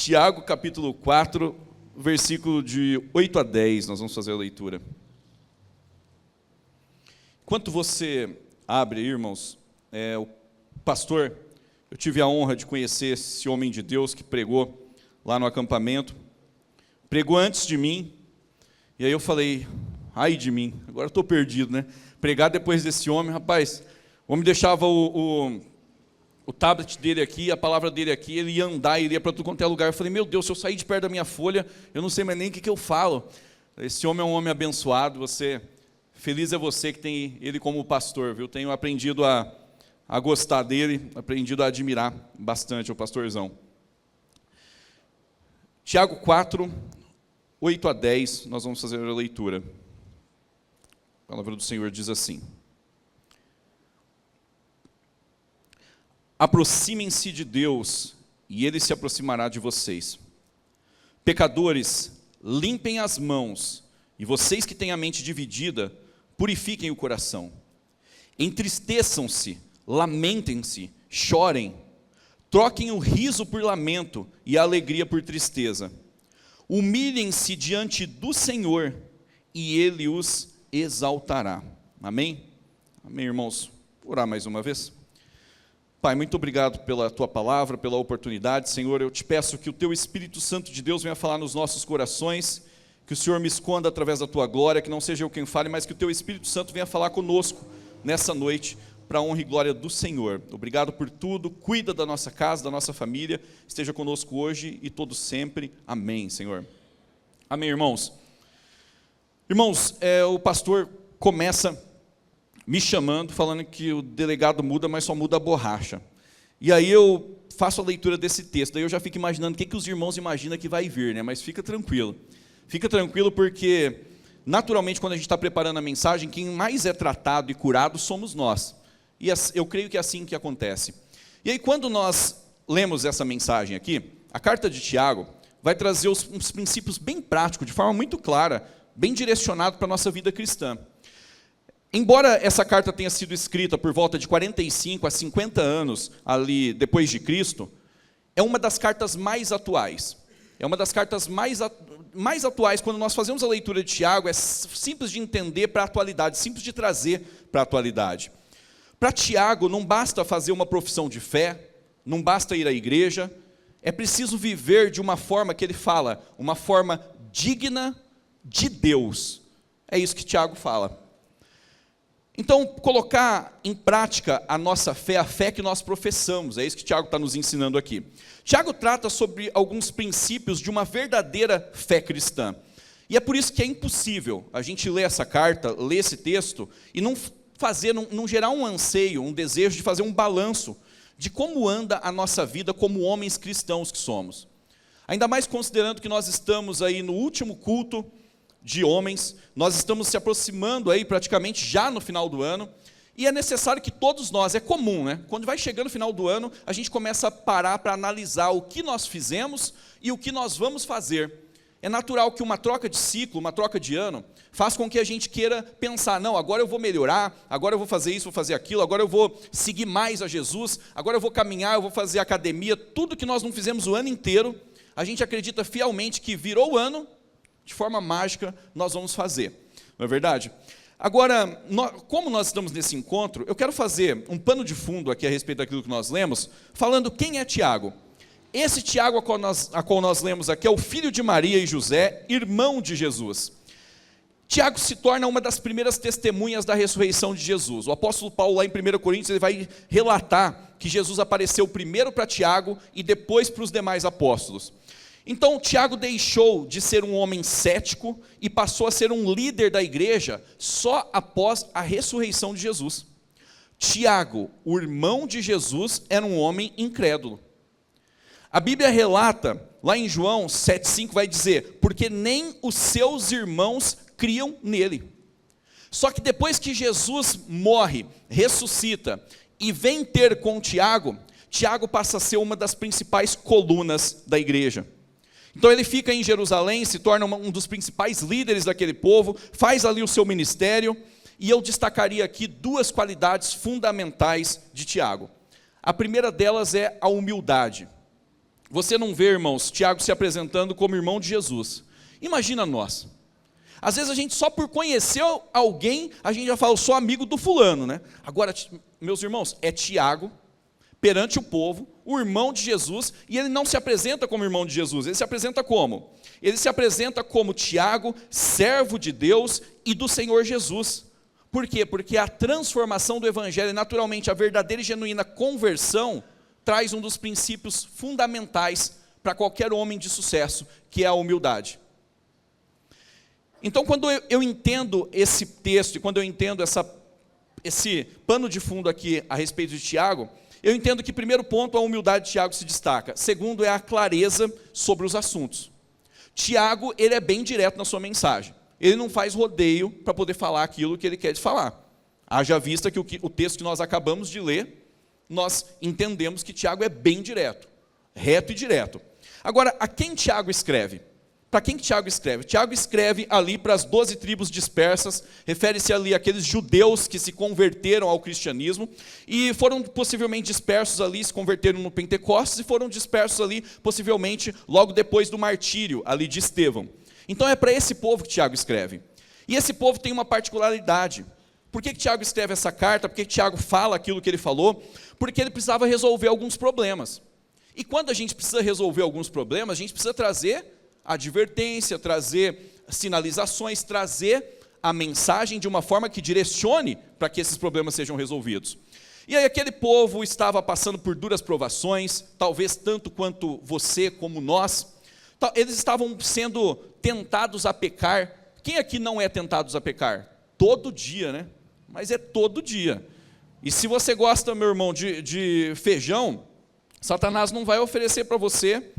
Tiago, capítulo 4, versículo de 8 a 10, nós vamos fazer a leitura. Enquanto você abre, irmãos, o pastor, eu tive a honra de conhecer esse homem de Deus que pregou lá no acampamento, pregou antes de mim, e aí eu falei, ai de mim, agora eu estou perdido, né? Pregar depois desse homem, rapaz, o homem deixava o tablet dele aqui, a palavra dele aqui, ele ia andar, ele ia para tudo quanto é lugar. Eu falei, meu Deus, se eu sair de perto da minha folha, eu não sei mais nem o que eu falo. Esse homem é um homem abençoado, feliz é você que tem ele como pastor, viu? Tenho aprendido a gostar dele, aprendido a admirar bastante o pastorzão. Tiago 4, 8 a 10, nós vamos fazer a leitura. A palavra do Senhor diz assim: aproximem-se de Deus, e Ele se aproximará de vocês. Pecadores, limpem as mãos, e vocês que têm a mente dividida, purifiquem o coração. Entristeçam-se, lamentem-se, chorem. Troquem o riso por lamento e a alegria por tristeza. Humilhem-se diante do Senhor, e Ele os exaltará. Amém? Amém, irmãos? Vou orar mais uma vez. Pai, muito obrigado pela Tua palavra, pela oportunidade. Senhor, eu te peço que o Teu Espírito Santo de Deus venha falar nos nossos corações, que o Senhor me esconda através da Tua glória, que não seja eu quem fale, mas que o Teu Espírito Santo venha falar conosco nessa noite, para a honra e glória do Senhor. Obrigado por tudo, cuida da nossa casa, da nossa família, esteja conosco hoje e todo sempre. Amém, Senhor. Amém, irmãos. Irmãos, o pastor começa me chamando, falando que o delegado muda, mas só muda a borracha. E aí eu faço a leitura desse texto, daí eu já fico imaginando o que os irmãos imaginam que vai vir, né? Mas fica tranquilo porque, naturalmente, quando a gente está preparando a mensagem, quem mais é tratado e curado somos nós. E eu creio que é assim que acontece. E aí, quando nós lemos essa mensagem aqui, a carta de Tiago vai trazer uns princípios bem práticos, de forma muito clara, bem direcionado para a nossa vida cristã. Embora essa carta tenha sido escrita por volta de 45 a 50 anos ali depois de Cristo, é uma das cartas mais atuais. É uma das cartas mais atuais, quando nós fazemos a leitura de Tiago, é simples de entender para a atualidade, simples de trazer para a atualidade. Para Tiago, não basta fazer uma profissão de fé, não basta ir à igreja, é preciso viver de uma forma que ele fala, uma forma digna de Deus. É isso que Tiago fala. Então, colocar em prática a nossa fé, a fé que nós professamos, é isso que Tiago está nos ensinando aqui. Tiago trata sobre alguns princípios de uma verdadeira fé cristã. E é por isso que é impossível a gente ler essa carta, ler esse texto, e não gerar um anseio, um desejo de fazer um balanço de como anda a nossa vida como homens cristãos que somos. Ainda mais considerando que nós estamos aí no último culto de homens, nós estamos se aproximando aí praticamente já no final do ano, e é necessário que todos nós, é comum, né? Quando vai chegando o final do ano, a gente começa a parar para analisar o que nós fizemos e o que nós vamos fazer. É natural que uma troca de ciclo, uma troca de ano, faz com que a gente queira pensar, não, agora eu vou melhorar, agora eu vou fazer isso, vou fazer aquilo, agora eu vou seguir mais a Jesus, agora eu vou caminhar, eu vou fazer academia, tudo que nós não fizemos o ano inteiro, a gente acredita fielmente que virou o ano, de forma mágica, nós vamos fazer. Não é verdade? Agora, como nós estamos nesse encontro, eu quero fazer um pano de fundo aqui a respeito daquilo que nós lemos, falando quem é Tiago. Esse Tiago a qual nós lemos aqui é o filho de Maria e José, irmão de Jesus. Tiago se torna uma das primeiras testemunhas da ressurreição de Jesus. O apóstolo Paulo, lá em 1 Coríntios, ele vai relatar que Jesus apareceu primeiro para Tiago e depois para os demais apóstolos. Então, Tiago deixou de ser um homem cético e passou a ser um líder da igreja só após a ressurreição de Jesus. Tiago, o irmão de Jesus, era um homem incrédulo. A Bíblia relata, lá em João 7,5, vai dizer, porque nem os seus irmãos criam nele. Só que depois que Jesus morre, ressuscita e vem ter com Tiago, Tiago passa a ser uma das principais colunas da igreja. Então ele fica em Jerusalém, se torna um dos principais líderes daquele povo, faz ali o seu ministério, e eu destacaria aqui duas qualidades fundamentais de Tiago. A primeira delas é a humildade. você não vê, irmãos, Tiago se apresentando como irmão de Jesus. Imagina nós. Às vezes a gente só por conhecer alguém, a gente já fala, eu sou amigo do fulano, né? Agora, meus irmãos, é Tiago, perante o povo, o irmão de Jesus, e ele não se apresenta como irmão de Jesus, ele se apresenta como? Ele se apresenta como Tiago, servo de Deus e do Senhor Jesus. Por quê? Porque a transformação do Evangelho, naturalmente, a verdadeira e genuína conversão, traz um dos princípios fundamentais para qualquer homem de sucesso, que é a humildade. Então, quando eu entendo esse texto, e quando eu entendo esse pano de fundo aqui a respeito de Tiago, eu entendo que, primeiro ponto, a humildade de Tiago se destaca. Segundo, é a clareza sobre os assuntos. Tiago, ele é bem direto na sua mensagem. Ele não faz rodeio para poder falar aquilo que ele quer falar. Haja vista que o texto que nós acabamos de ler, nós entendemos que Tiago é bem direto, reto e direto. Agora, a quem Tiago escreve? Para quem Tiago escreve? Tiago escreve ali para as 12 tribos dispersas, refere-se ali àqueles judeus que se converteram ao cristianismo e foram possivelmente dispersos ali, se converteram no Pentecostes e foram dispersos ali, possivelmente, logo depois do martírio ali de Estevão. Então é para esse povo que Tiago escreve. E esse povo tem uma particularidade. Por que Tiago escreve essa carta? Por que Tiago fala aquilo que ele falou? Porque ele precisava resolver alguns problemas. E quando a gente precisa resolver alguns problemas, a gente precisa trazer advertência, trazer sinalizações, trazer a mensagem de uma forma que direcione para que esses problemas sejam resolvidos. E aí aquele povo estava passando por duras provações, talvez tanto quanto você como nós. Eles estavam sendo tentados a pecar. Quem aqui não é tentado a pecar? Todo dia, né? Mas é todo dia. E se você gosta, meu irmão, de feijão, Satanás não vai oferecer para você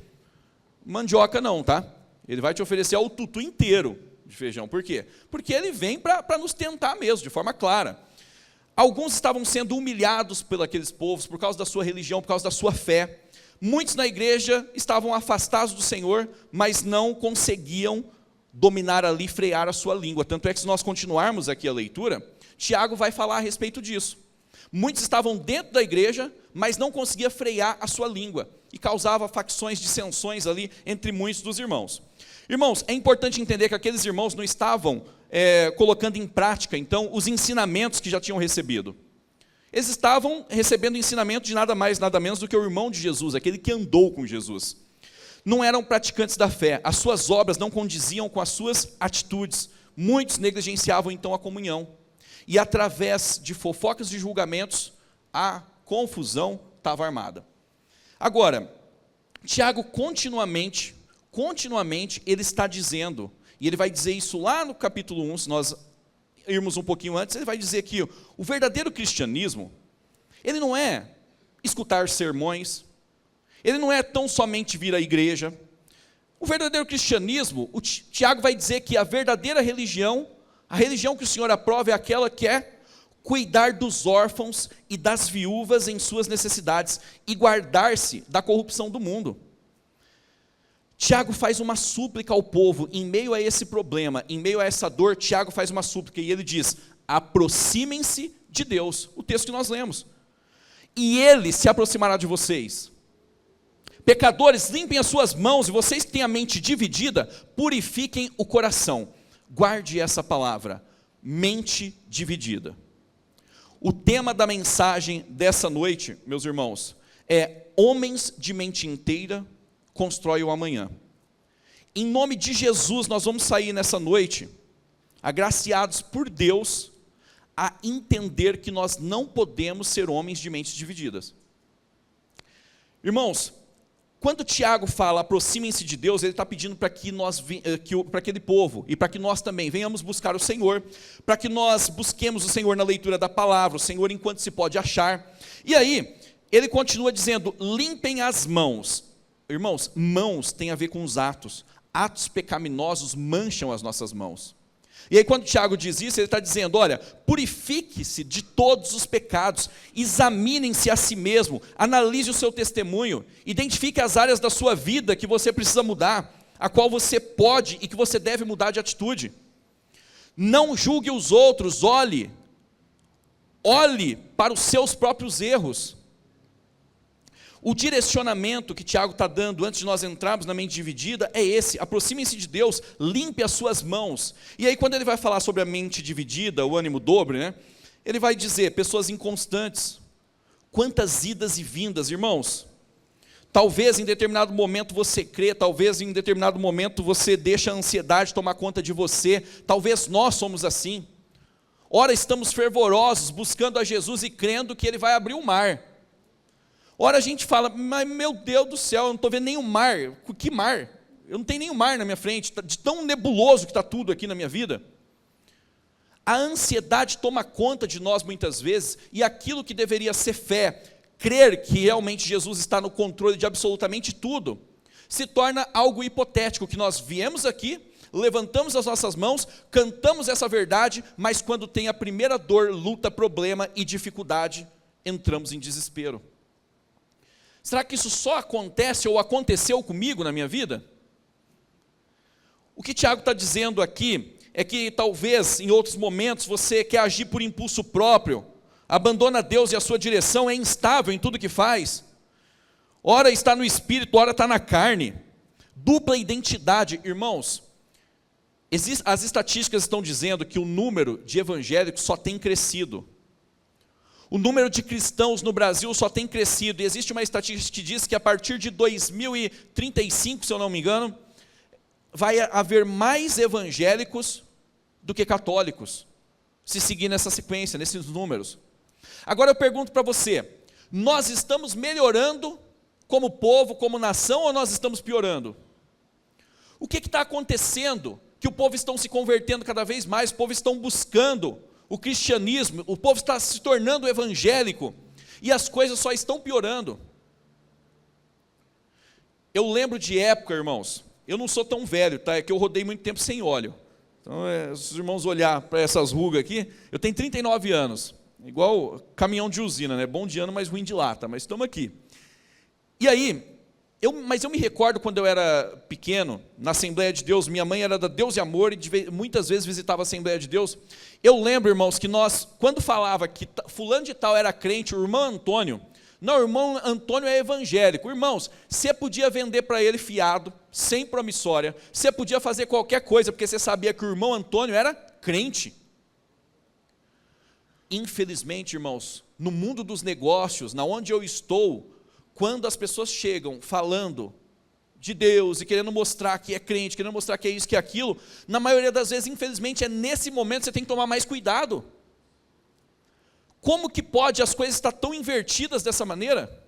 mandioca não, tá? Ele vai te oferecer o tutu inteiro de feijão. Por quê? Porque ele vem para nos tentar mesmo, de forma clara. Alguns estavam sendo humilhados por aqueles povos, por causa da sua religião, por causa da sua fé. Muitos na igreja estavam afastados do Senhor, mas não conseguiam dominar ali, frear a sua língua. Tanto é que se nós continuarmos aqui a leitura, Tiago vai falar a respeito disso. Muitos estavam dentro da igreja, mas não conseguia frear a sua língua, e causava facções, dissensões ali entre muitos dos irmãos. Irmãos, é importante entender que aqueles irmãos não estavam colocando em prática, então, os ensinamentos que já tinham recebido. Eles estavam recebendo ensinamento de nada mais, nada menos do que o irmão de Jesus, aquele que andou com Jesus. Não eram praticantes da fé, as suas obras não condiziam com as suas atitudes. Muitos negligenciavam então a comunhão. E através de fofocas e julgamentos, a confusão estava armada. Agora, Tiago continuamente, ele está dizendo, e ele vai dizer isso lá no capítulo 1, se nós irmos um pouquinho antes, ele vai dizer que o verdadeiro cristianismo, ele não é escutar sermões, ele não é tão somente vir à igreja. O verdadeiro cristianismo, o Tiago vai dizer que a verdadeira religião, a religião que o Senhor aprova é aquela que é cuidar dos órfãos e das viúvas em suas necessidades e guardar-se da corrupção do mundo. Tiago faz uma súplica ao povo, em meio a esse problema, em meio a essa dor, Tiago faz uma súplica e ele diz, aproximem-se de Deus, o texto que nós lemos, e Ele se aproximará de vocês. Pecadores, limpem as suas mãos, e vocês que têm a mente dividida, purifiquem o coração. Guarde essa palavra, mente dividida. O tema da mensagem dessa noite, meus irmãos, é homens de mente inteira constrói o amanhã. Em nome de Jesus, nós vamos sair nessa noite, agraciados por Deus, a entender que nós não podemos ser homens de mentes divididas. Irmãos, quando Tiago fala, aproximem-se de Deus, ele está pedindo para que para aquele povo, e para que nós também venhamos buscar o Senhor, para que nós busquemos o Senhor na leitura da palavra, o Senhor enquanto se pode achar. E aí, ele continua dizendo, limpem as mãos. Irmãos, mãos tem a ver com os atos. Atos pecaminosos mancham as nossas mãos. E aí quando Tiago diz isso, ele está dizendo, olha, purifique-se de todos os pecados, examinem-se a si mesmo, analise o seu testemunho, identifique as áreas da sua vida que você precisa mudar, a qual você pode e que você deve mudar de atitude. Não julgue os outros, olhe para os seus próprios erros. O direcionamento que Tiago está dando antes de nós entrarmos na mente dividida é esse: aproximem-se de Deus, limpe as suas mãos. E aí quando ele vai falar sobre a mente dividida, o ânimo dobre, né, ele vai dizer, pessoas inconstantes. Quantas idas e vindas, irmãos. Talvez em determinado momento você crê, talvez em determinado momento você deixa a ansiedade tomar conta de você, talvez nós somos assim. Ora estamos fervorosos, buscando a Jesus e crendo que Ele vai abrir o mar. Ora a gente fala, mas meu Deus do céu, eu não estou vendo nenhum mar. Que mar? Eu não tenho nenhum mar na minha frente, de tão nebuloso que está tudo aqui na minha vida. A ansiedade toma conta de nós muitas vezes, e aquilo que deveria ser fé, crer que realmente Jesus está no controle de absolutamente tudo, se torna algo hipotético, que nós viemos aqui, levantamos as nossas mãos, cantamos essa verdade, mas quando tem a primeira dor, luta, problema e dificuldade, entramos em desespero. Será que isso só acontece ou aconteceu comigo na minha vida? O que Tiago está dizendo aqui é que talvez em outros momentos você quer agir por impulso próprio, abandona Deus e a sua direção, é instável em tudo que faz. Ora está no espírito, ora está na carne. Dupla identidade, irmãos. As estatísticas estão dizendo que o número de evangélicos só tem crescido. O número de cristãos no Brasil só tem crescido. E existe uma estatística que diz que a partir de 2035, se eu não me engano, vai haver mais evangélicos do que católicos, se seguir nessa sequência, nesses números. Agora eu pergunto para você, nós estamos melhorando como povo, como nação, ou nós estamos piorando? O que está acontecendo? Que o povo está se convertendo cada vez mais, o povo está buscando o cristianismo, o povo está se tornando evangélico, e as coisas só estão piorando. Eu lembro de época, irmãos, eu não sou tão velho, tá? É que eu rodei muito tempo sem óleo. Então, se os irmãos olhar para essas rugas aqui, eu tenho 39 anos, igual caminhão de usina, né? Bom de ano, mas ruim de lata, mas estamos aqui. E aí, mas eu me recordo quando eu era pequeno, na Assembleia de Deus, minha mãe era da Deus e Amor, e muitas vezes visitava a Assembleia de Deus. Eu lembro, irmãos, que nós, quando falava que fulano de tal era crente, o irmão Antônio, não, o irmão Antônio é evangélico. Irmãos, você podia vender para ele fiado, sem promissória, você podia fazer qualquer coisa, porque você sabia que o irmão Antônio era crente. Infelizmente, irmãos, no mundo dos negócios, na onde eu estou, quando as pessoas chegam falando de Deus e querendo mostrar que é crente, querendo mostrar que é isso, que é aquilo, na maioria das vezes, infelizmente, é nesse momento que você tem que tomar mais cuidado. Como que pode as coisas estar tão invertidas dessa maneira?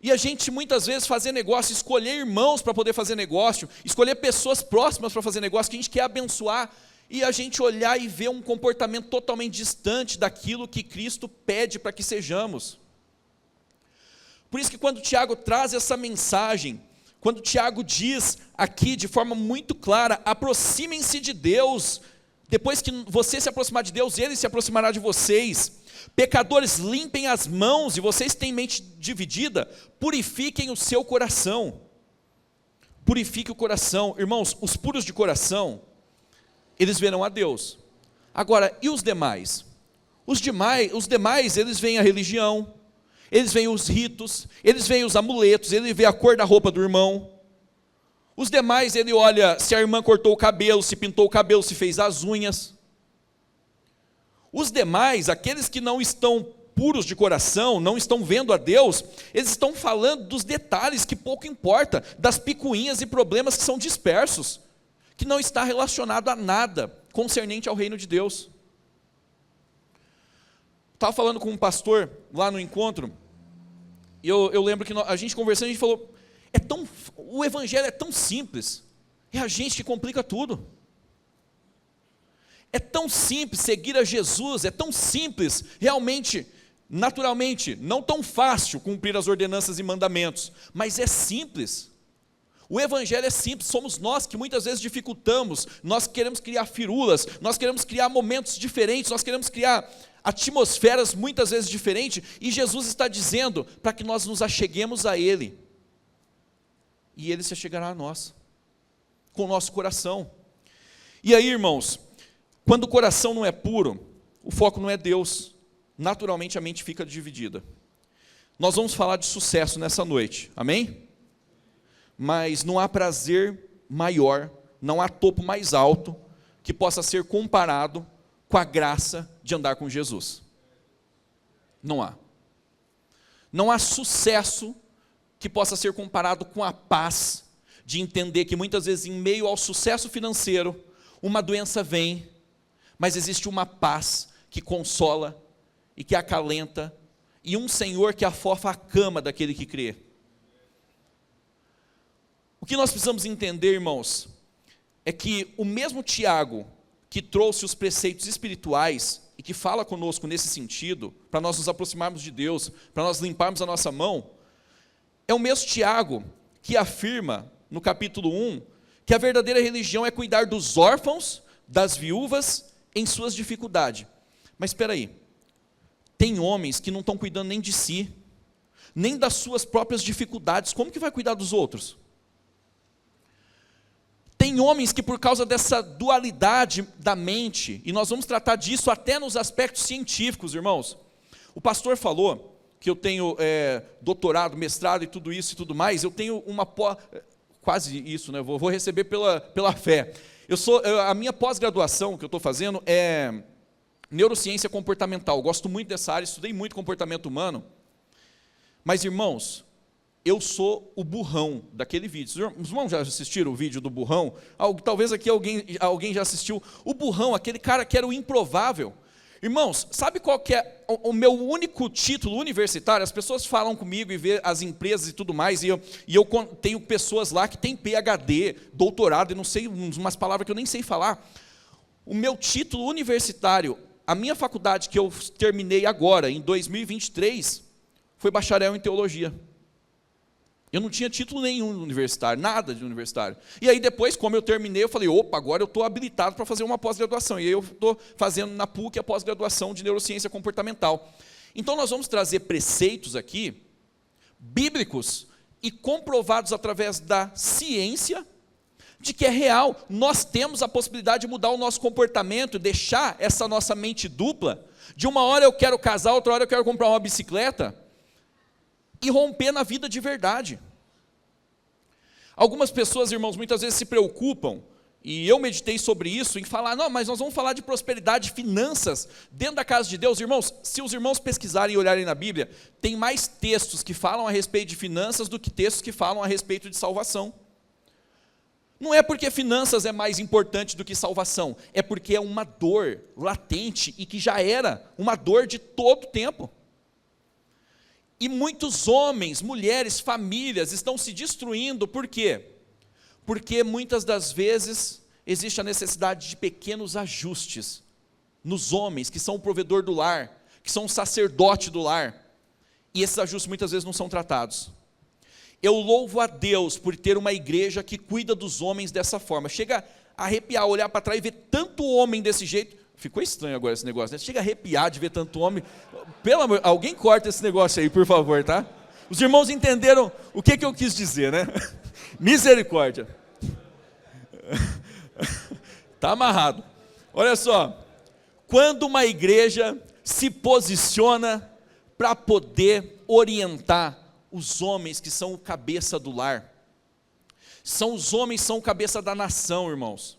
E a gente muitas vezes fazer negócio, escolher irmãos para poder fazer negócio, escolher pessoas próximas para fazer negócio, que a gente quer abençoar, e a gente olhar e ver um comportamento totalmente distante daquilo que Cristo pede para que sejamos. Por isso que quando Tiago traz essa mensagem, quando Tiago diz aqui de forma muito clara, aproximem-se de Deus, depois que você se aproximar de Deus, Ele se aproximará de vocês. Pecadores, limpem as mãos, e vocês têm mente dividida, purifiquem o seu coração. Purifique o coração. Irmãos, os puros de coração, eles verão a Deus. Agora, e os demais? Os demais, eles veem a religião, eles veem os ritos, eles veem os amuletos, ele vê a cor da roupa do irmão. Os demais, ele olha se a irmã cortou o cabelo, se pintou o cabelo, se fez as unhas. Os demais, aqueles que não estão puros de coração, não estão vendo a Deus, eles estão falando dos detalhes que pouco importa, das picuinhas e problemas que são dispersos, que não está relacionado a nada concernente ao reino de Deus. Estava falando com um pastor lá no encontro, e eu lembro que a gente conversando, a gente falou, o evangelho é tão simples, é a gente que complica tudo. É tão simples seguir a Jesus, é tão simples, realmente, naturalmente, não tão fácil cumprir as ordenanças e mandamentos, mas é simples. O evangelho é simples, somos nós que muitas vezes dificultamos, nós queremos criar firulas, nós queremos criar momentos diferentes, nós queremos criar atmosferas muitas vezes diferentes, e Jesus está dizendo para que nós nos acheguemos a Ele, e Ele se achegará a nós, com o nosso coração. E aí, irmãos, quando o coração não é puro, o foco não é Deus, naturalmente a mente fica dividida. Nós vamos falar de sucesso nessa noite, amém? Mas não há prazer maior, não há topo mais alto que possa ser comparado com a graça de andar com Jesus. Não há. Não há sucesso que possa ser comparado com a paz de entender que muitas vezes em meio ao sucesso financeiro, uma doença vem, mas existe uma paz que consola e que acalenta, e um Senhor que afofa a cama daquele que crê. O que nós precisamos entender, irmãos, é que o mesmo Tiago que trouxe os preceitos espirituais e que fala conosco nesse sentido, para nós nos aproximarmos de Deus, para nós limparmos a nossa mão, é o mesmo Tiago que afirma, no capítulo 1, que a verdadeira religião é cuidar dos órfãos, das viúvas, em suas dificuldades. Mas espera aí, tem homens que não estão cuidando nem de si, nem das suas próprias dificuldades, como que vai cuidar dos outros? Tem homens que por causa dessa dualidade da mente, e nós vamos tratar disso até nos aspectos científicos, irmãos. O pastor falou que eu tenho doutorado, mestrado e tudo isso e tudo mais, eu tenho uma quase isso, né? Vou receber pela fé. A minha pós-graduação que eu estou fazendo é neurociência comportamental. Eu gosto muito dessa área, estudei muito comportamento humano. Mas, irmãos, eu sou o burrão daquele vídeo. Os irmãos já assistiram o vídeo do burrão? Talvez aqui alguém já assistiu. O burrão, aquele cara que era o improvável. Irmãos, sabe qual que é o meu único título universitário? As pessoas falam comigo e vê as empresas e tudo mais, e eu tenho pessoas lá que têm PhD, doutorado, e não sei, umas palavras que eu nem sei falar. O meu título universitário, a minha faculdade que eu terminei agora, em 2023, foi bacharel em teologia. Eu não tinha título nenhum universitário, nada de universitário. E aí depois, como eu terminei, eu falei, opa, agora eu estou habilitado para fazer uma pós-graduação. E aí eu estou fazendo na PUC a pós-graduação de neurociência comportamental. Então nós vamos trazer preceitos aqui, bíblicos, e comprovados através da ciência, de que é real. Nós temos a possibilidade de mudar o nosso comportamento, deixar essa nossa mente dupla, de uma hora eu quero casar, outra hora eu quero comprar uma bicicleta, e romper na vida de verdade. Algumas pessoas, irmãos, muitas vezes se preocupam, e eu meditei sobre isso, em falar, não, mas nós vamos falar de prosperidade, finanças, dentro da casa de Deus. Irmãos, se os irmãos pesquisarem e olharem na Bíblia, tem mais textos que falam a respeito de finanças do que textos que falam a respeito de salvação. Não é porque finanças é mais importante do que salvação, é porque é uma dor latente e que já era uma dor de todo tempo. E muitos homens, mulheres, famílias estão se destruindo, por quê? Porque muitas das vezes existe a necessidade de pequenos ajustes nos homens, que são o provedor do lar, que são o sacerdote do lar, e esses ajustes muitas vezes não são tratados. Eu louvo a Deus por ter uma igreja que cuida dos homens dessa forma. Chega a arrepiar, olhar para trás e ver tanto homem desse jeito. Ficou estranho agora esse negócio, né? Chega a arrepiar de ver tanto homem. Pelo amor, alguém corta esse negócio aí, por favor, tá? Os irmãos entenderam o que eu quis dizer, né? Misericórdia. Tá amarrado. Olha só, quando uma igreja se posiciona para poder orientar os homens que são o cabeça do lar, os homens são o cabeça da nação, irmãos.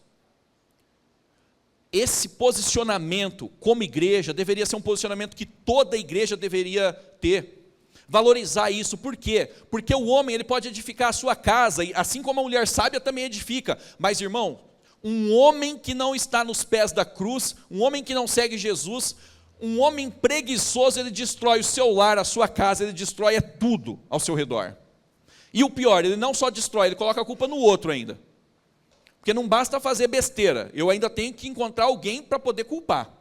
Esse posicionamento como igreja deveria ser um posicionamento que toda igreja deveria ter, valorizar isso. Por quê? Porque o homem ele pode edificar a sua casa, e assim como a mulher sábia também edifica, mas irmão, um homem que não está nos pés da cruz, um homem que não segue Jesus, um homem preguiçoso, ele destrói o seu lar, a sua casa, ele destrói tudo ao seu redor. E o pior, ele não só destrói, ele coloca a culpa no outro ainda. Porque não basta fazer besteira, eu ainda tenho que encontrar alguém para poder culpar.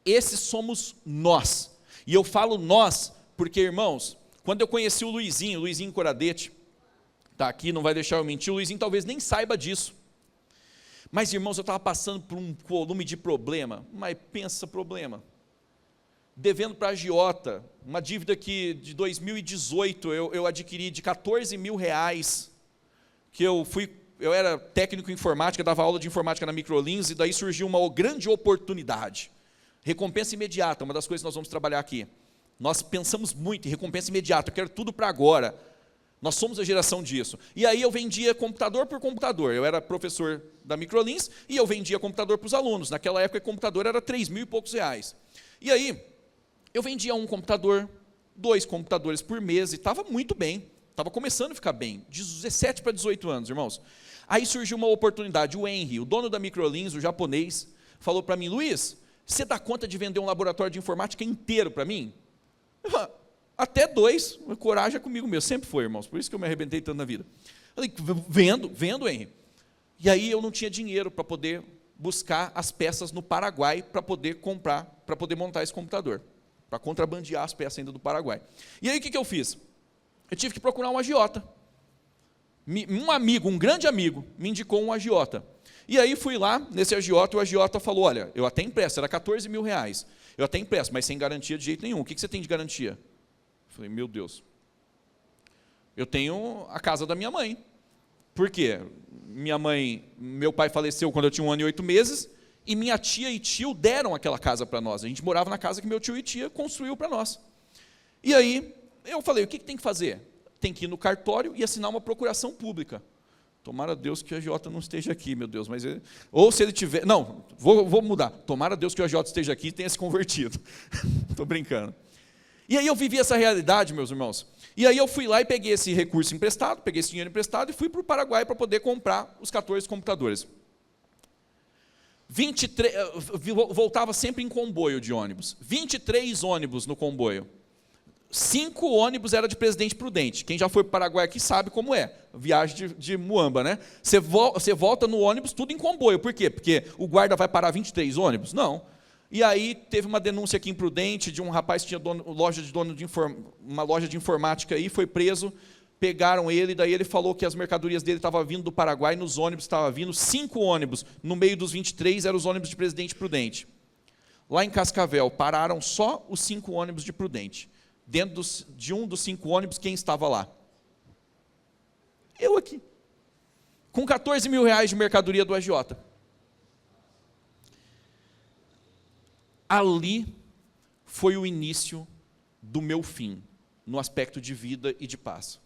Esses somos nós. E eu falo nós, porque, irmãos, quando eu conheci o Luizinho Coradete, está aqui, não vai deixar eu mentir, o Luizinho talvez nem saiba disso. Mas, irmãos, eu estava passando por um volume de problema, mas pensa problema. Devendo para a agiota, uma dívida que de 2018 eu adquiri de R$14.000, que eu era técnico em informática, dava aula de informática na Microlins, e daí surgiu uma grande oportunidade, recompensa imediata, uma das coisas que nós vamos trabalhar aqui, Nós pensamos muito em recompensa imediata, eu quero tudo para agora. Nós somos a geração disso. E aí eu vendia computador por computador. Eu era professor da Microlins e eu vendia computador para os alunos. Naquela época, o computador era 3.000 e poucos reais. E aí, eu vendia um computador, 2 computadores por mês e estava muito bem. Estava começando a ficar bem. De 17 para 18 anos, irmãos. Aí surgiu uma oportunidade. O Henry, o dono da Microlins, o japonês, falou para mim: Luiz, você dá conta de vender um laboratório de informática inteiro para mim? Eu falei, até 2, coragem é comigo mesmo, sempre foi, irmãos, por isso que eu me arrebentei tanto na vida. Eu falei, vendo, Henry. E aí eu não tinha dinheiro para poder buscar as peças no Paraguai para poder comprar, para poder montar esse computador, para contrabandear as peças ainda do Paraguai. E aí o que eu fiz? Eu tive que procurar um agiota. Um amigo, um grande amigo, me indicou um agiota. E aí fui lá nesse agiota, o agiota falou: olha, eu até empresto, era 14 mil reais. Eu até empresto, mas sem garantia de jeito nenhum. O que você tem de garantia? Eu falei, meu Deus. Eu tenho a casa da minha mãe. Por quê? Meu pai faleceu quando eu tinha 1 ano e 8 meses, e minha tia e tio deram aquela casa para nós. A gente morava na casa que meu tio e tia construiu para nós. E aí, eu falei, o que tem que fazer? Tem que ir no cartório e assinar uma procuração pública. Tomara a Deus que o agiota não esteja aqui, meu Deus. Mas ou se ele tiver... Não, vou mudar. Tomara a Deus que o agiota esteja aqui e tenha se convertido. Estou brincando. E aí eu vivi essa realidade, meus irmãos. E aí eu fui lá e peguei esse recurso emprestado, peguei esse dinheiro emprestado e fui para o Paraguai para poder comprar os 14 computadores. 23, voltava sempre em comboio de ônibus. 23 ônibus no comboio. 5 ônibus era de Presidente Prudente. Quem já foi para o Paraguai aqui sabe como é. Viagem de muamba, né? Você volta no ônibus tudo em comboio. Por quê? Porque o guarda vai parar 23 ônibus? Não. E aí teve uma denúncia aqui em Prudente de um rapaz que tinha uma loja de informática aí, foi preso, pegaram ele, daí ele falou que as mercadorias dele estavam vindo do Paraguai, nos ônibus estavam vindo 5 ônibus, no meio dos 23 eram os ônibus de Presidente Prudente. Lá em Cascavel, pararam só os 5 ônibus de Prudente. Dentro de um dos 5 ônibus, quem estava lá? Eu aqui. Com 14 mil reais de mercadoria do agiota. Ali foi o início do meu fim, no aspecto de vida e de paz.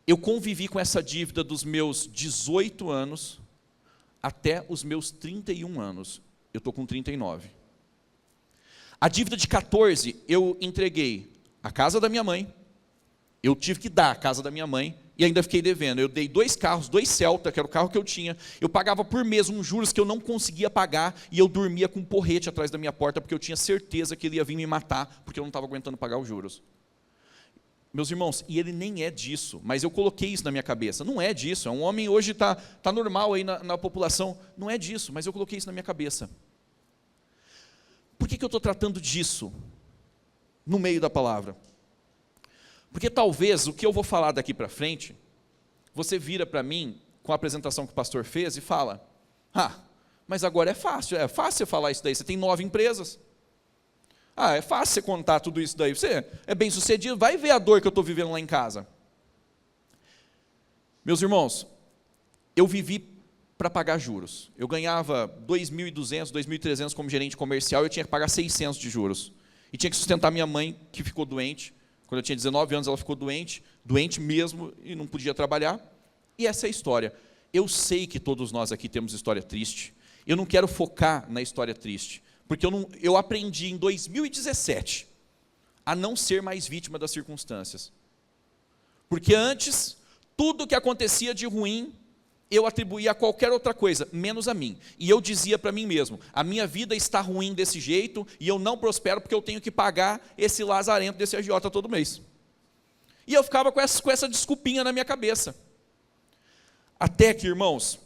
Eu convivi com essa dívida dos meus 18 anos até os meus 31 anos. Eu estou com 39. A dívida de 14, eu entreguei a casa da minha mãe, eu tive que dar a casa da minha mãe, e ainda fiquei devendo. Eu dei 2 carros, 2 Celta, que era o carro que eu tinha, eu pagava por mês uns juros que eu não conseguia pagar, e eu dormia com um porrete atrás da minha porta, porque eu tinha certeza que ele ia vir me matar, porque eu não estava aguentando pagar os juros. Meus irmãos, e ele nem é disso, mas eu coloquei isso na minha cabeça, não é disso, é um homem hoje está normal aí na população, não é disso, mas eu coloquei isso na minha cabeça. Por que eu estou tratando disso no meio da palavra? Porque talvez o que eu vou falar daqui para frente, você vira para mim com a apresentação que o pastor fez e fala: mas agora é fácil você falar isso daí, você tem 9 empresas. É fácil você contar tudo isso daí, você é bem sucedido, vai ver a dor que eu estou vivendo lá em casa. Meus irmãos, eu vivi para pagar juros. Eu ganhava 2.200, 2.300 como gerente comercial, eu tinha que pagar 600 de juros. E tinha que sustentar minha mãe, que ficou doente. Quando eu tinha 19 anos, ela ficou doente mesmo, e não podia trabalhar. E essa é a história. Eu sei que todos nós aqui temos história triste. Eu não quero focar na história triste, porque eu aprendi em 2017 a não ser mais vítima das circunstâncias. Porque antes, tudo que acontecia de ruim, eu atribuía a qualquer outra coisa, menos a mim. E eu dizia para mim mesmo: a minha vida está ruim desse jeito, e eu não prospero porque eu tenho que pagar esse lazarento desse agiota todo mês. E eu ficava com essa desculpinha na minha cabeça. Até que, irmãos,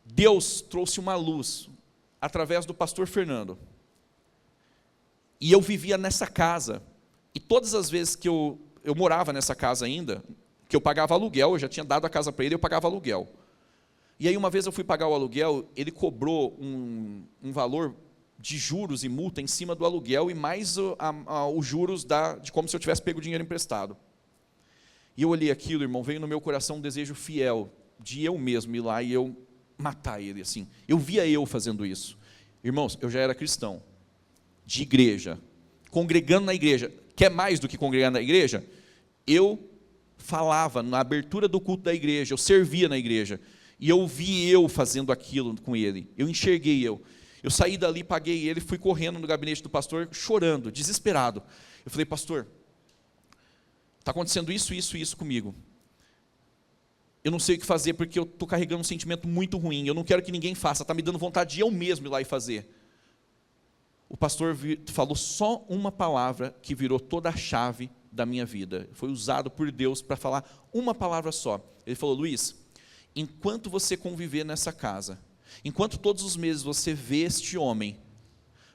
Deus trouxe uma luz, através do pastor Fernando. E eu vivia nessa casa, e todas as vezes que eu morava nessa casa ainda, que eu pagava aluguel, eu já tinha dado a casa para ele, eu pagava aluguel. E aí uma vez eu fui pagar o aluguel, ele cobrou um valor de juros e multa em cima do aluguel, e mais os juros de como se eu tivesse pego dinheiro emprestado. E eu olhei aquilo, irmão, veio no meu coração um desejo fiel, de eu mesmo ir lá e eu matar ele, assim. Eu via eu fazendo isso. Irmãos, eu já era cristão, de igreja, congregando na igreja. Quer mais do que congregar na igreja? Eu falava na abertura do culto da igreja, eu servia na igreja, e eu vi eu fazendo aquilo com ele, eu enxerguei eu saí dali, paguei ele, fui correndo no gabinete do pastor, chorando, desesperado. Eu falei: pastor, está acontecendo isso comigo, eu não sei o que fazer, porque eu estou carregando um sentimento muito ruim, eu não quero que ninguém faça, está me dando vontade de eu mesmo ir lá e fazer. O pastor falou só uma palavra que virou toda a chave da minha vida, foi usado por Deus para falar uma palavra só. Ele falou: Luiz, enquanto você conviver nessa casa, enquanto todos os meses você vê este homem,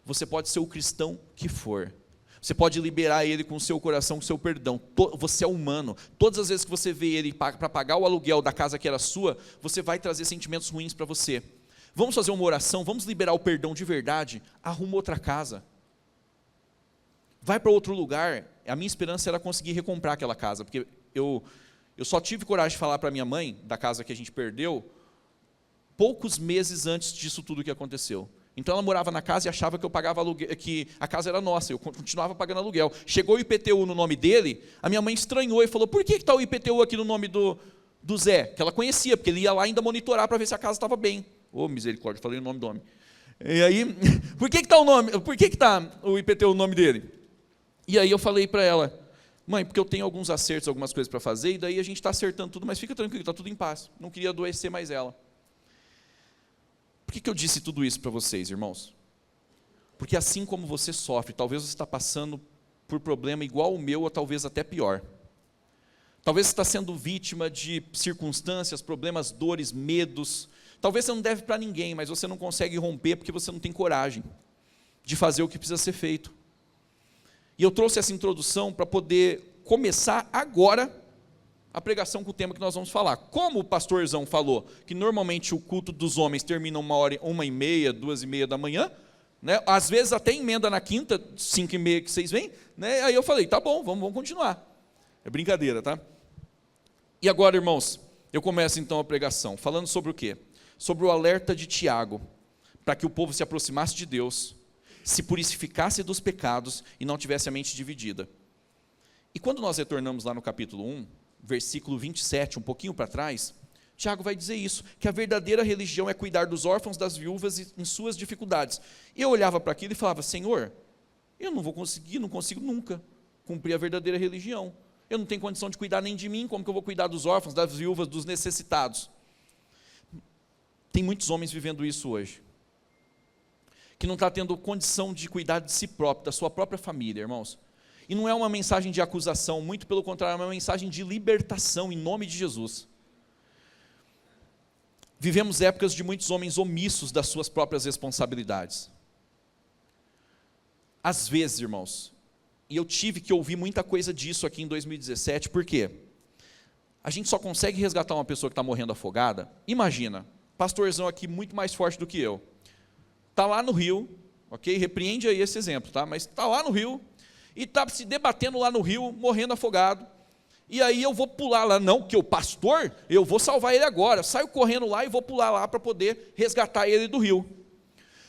você pode ser o cristão que for, você pode liberar ele com o seu coração, com o seu perdão, você é humano, todas as vezes que você vê ele para pagar o aluguel da casa que era sua, você vai trazer sentimentos ruins para você. Vamos fazer uma oração, vamos liberar o perdão de verdade, arruma outra casa, vai para outro lugar. A minha esperança era conseguir recomprar aquela casa, porque eu só tive coragem de falar para minha mãe, da casa que a gente perdeu, poucos meses antes disso tudo que aconteceu. Então ela morava na casa e achava que eu pagava aluguel, que a casa era nossa, eu continuava pagando aluguel. Chegou o IPTU no nome dele, a minha mãe estranhou e falou: por que está o IPTU aqui no nome do Zé? Que ela conhecia, porque ele ia lá ainda monitorar para ver se a casa estava bem. Ô, misericórdia, falei o nome do homem. E aí, por que está o nome? Por que está o IPTU no nome dele? E aí eu falei para ela: mãe, porque eu tenho alguns acertos, algumas coisas para fazer, e daí a gente está acertando tudo, mas fica tranquilo, está tudo em paz. Não queria adoecer mais ela. Por que eu disse tudo isso para vocês, irmãos? Porque assim como você sofre, talvez você está passando por problema igual o meu, ou talvez até pior. Talvez você está sendo vítima de circunstâncias, problemas, dores, medos. Talvez você não deve para ninguém, mas você não consegue romper porque você não tem coragem de fazer o que precisa ser feito. E eu trouxe essa introdução para poder começar agora a pregação com o tema que nós vamos falar. Como o pastorzão falou que normalmente o culto dos homens termina 1h30, 2h30 da manhã, né? Às vezes até emenda na quinta, 5h30 que vocês vêm, né? Aí eu falei: tá bom, vamos continuar. É brincadeira, tá? E agora, irmãos, eu começo então a pregação, falando sobre o quê? Sobre o alerta de Tiago, para que o povo se aproximasse de Deus, se purificasse dos pecados e não tivesse a mente dividida. E quando nós retornamos lá no capítulo 1, versículo 27, um pouquinho para trás, Tiago vai dizer isso, que a verdadeira religião é cuidar dos órfãos, das viúvas em suas dificuldades. E eu olhava para aquilo e falava: Senhor, eu não consigo nunca cumprir a verdadeira religião. Eu não tenho condição de cuidar nem de mim, como que eu vou cuidar dos órfãos, das viúvas, dos necessitados? Tem muitos homens vivendo isso hoje, que não está tendo condição de cuidar de si próprio, da sua própria família, irmãos. E não é uma mensagem de acusação, muito pelo contrário, é uma mensagem de libertação, em nome de Jesus. Vivemos épocas de muitos homens omissos das suas próprias responsabilidades. Às vezes, irmãos, e eu tive que ouvir muita coisa disso aqui em 2017, por quê? A gente só consegue resgatar uma pessoa que está morrendo afogada. Imagina, pastorzão aqui muito mais forte do que eu, está lá no rio, ok? Repreende aí esse exemplo, tá? Mas está lá no rio, e está se debatendo lá no rio, morrendo afogado, e aí eu vou pular lá, não, que o pastor, eu vou salvar ele agora, saio correndo lá e vou pular lá para poder resgatar ele do rio.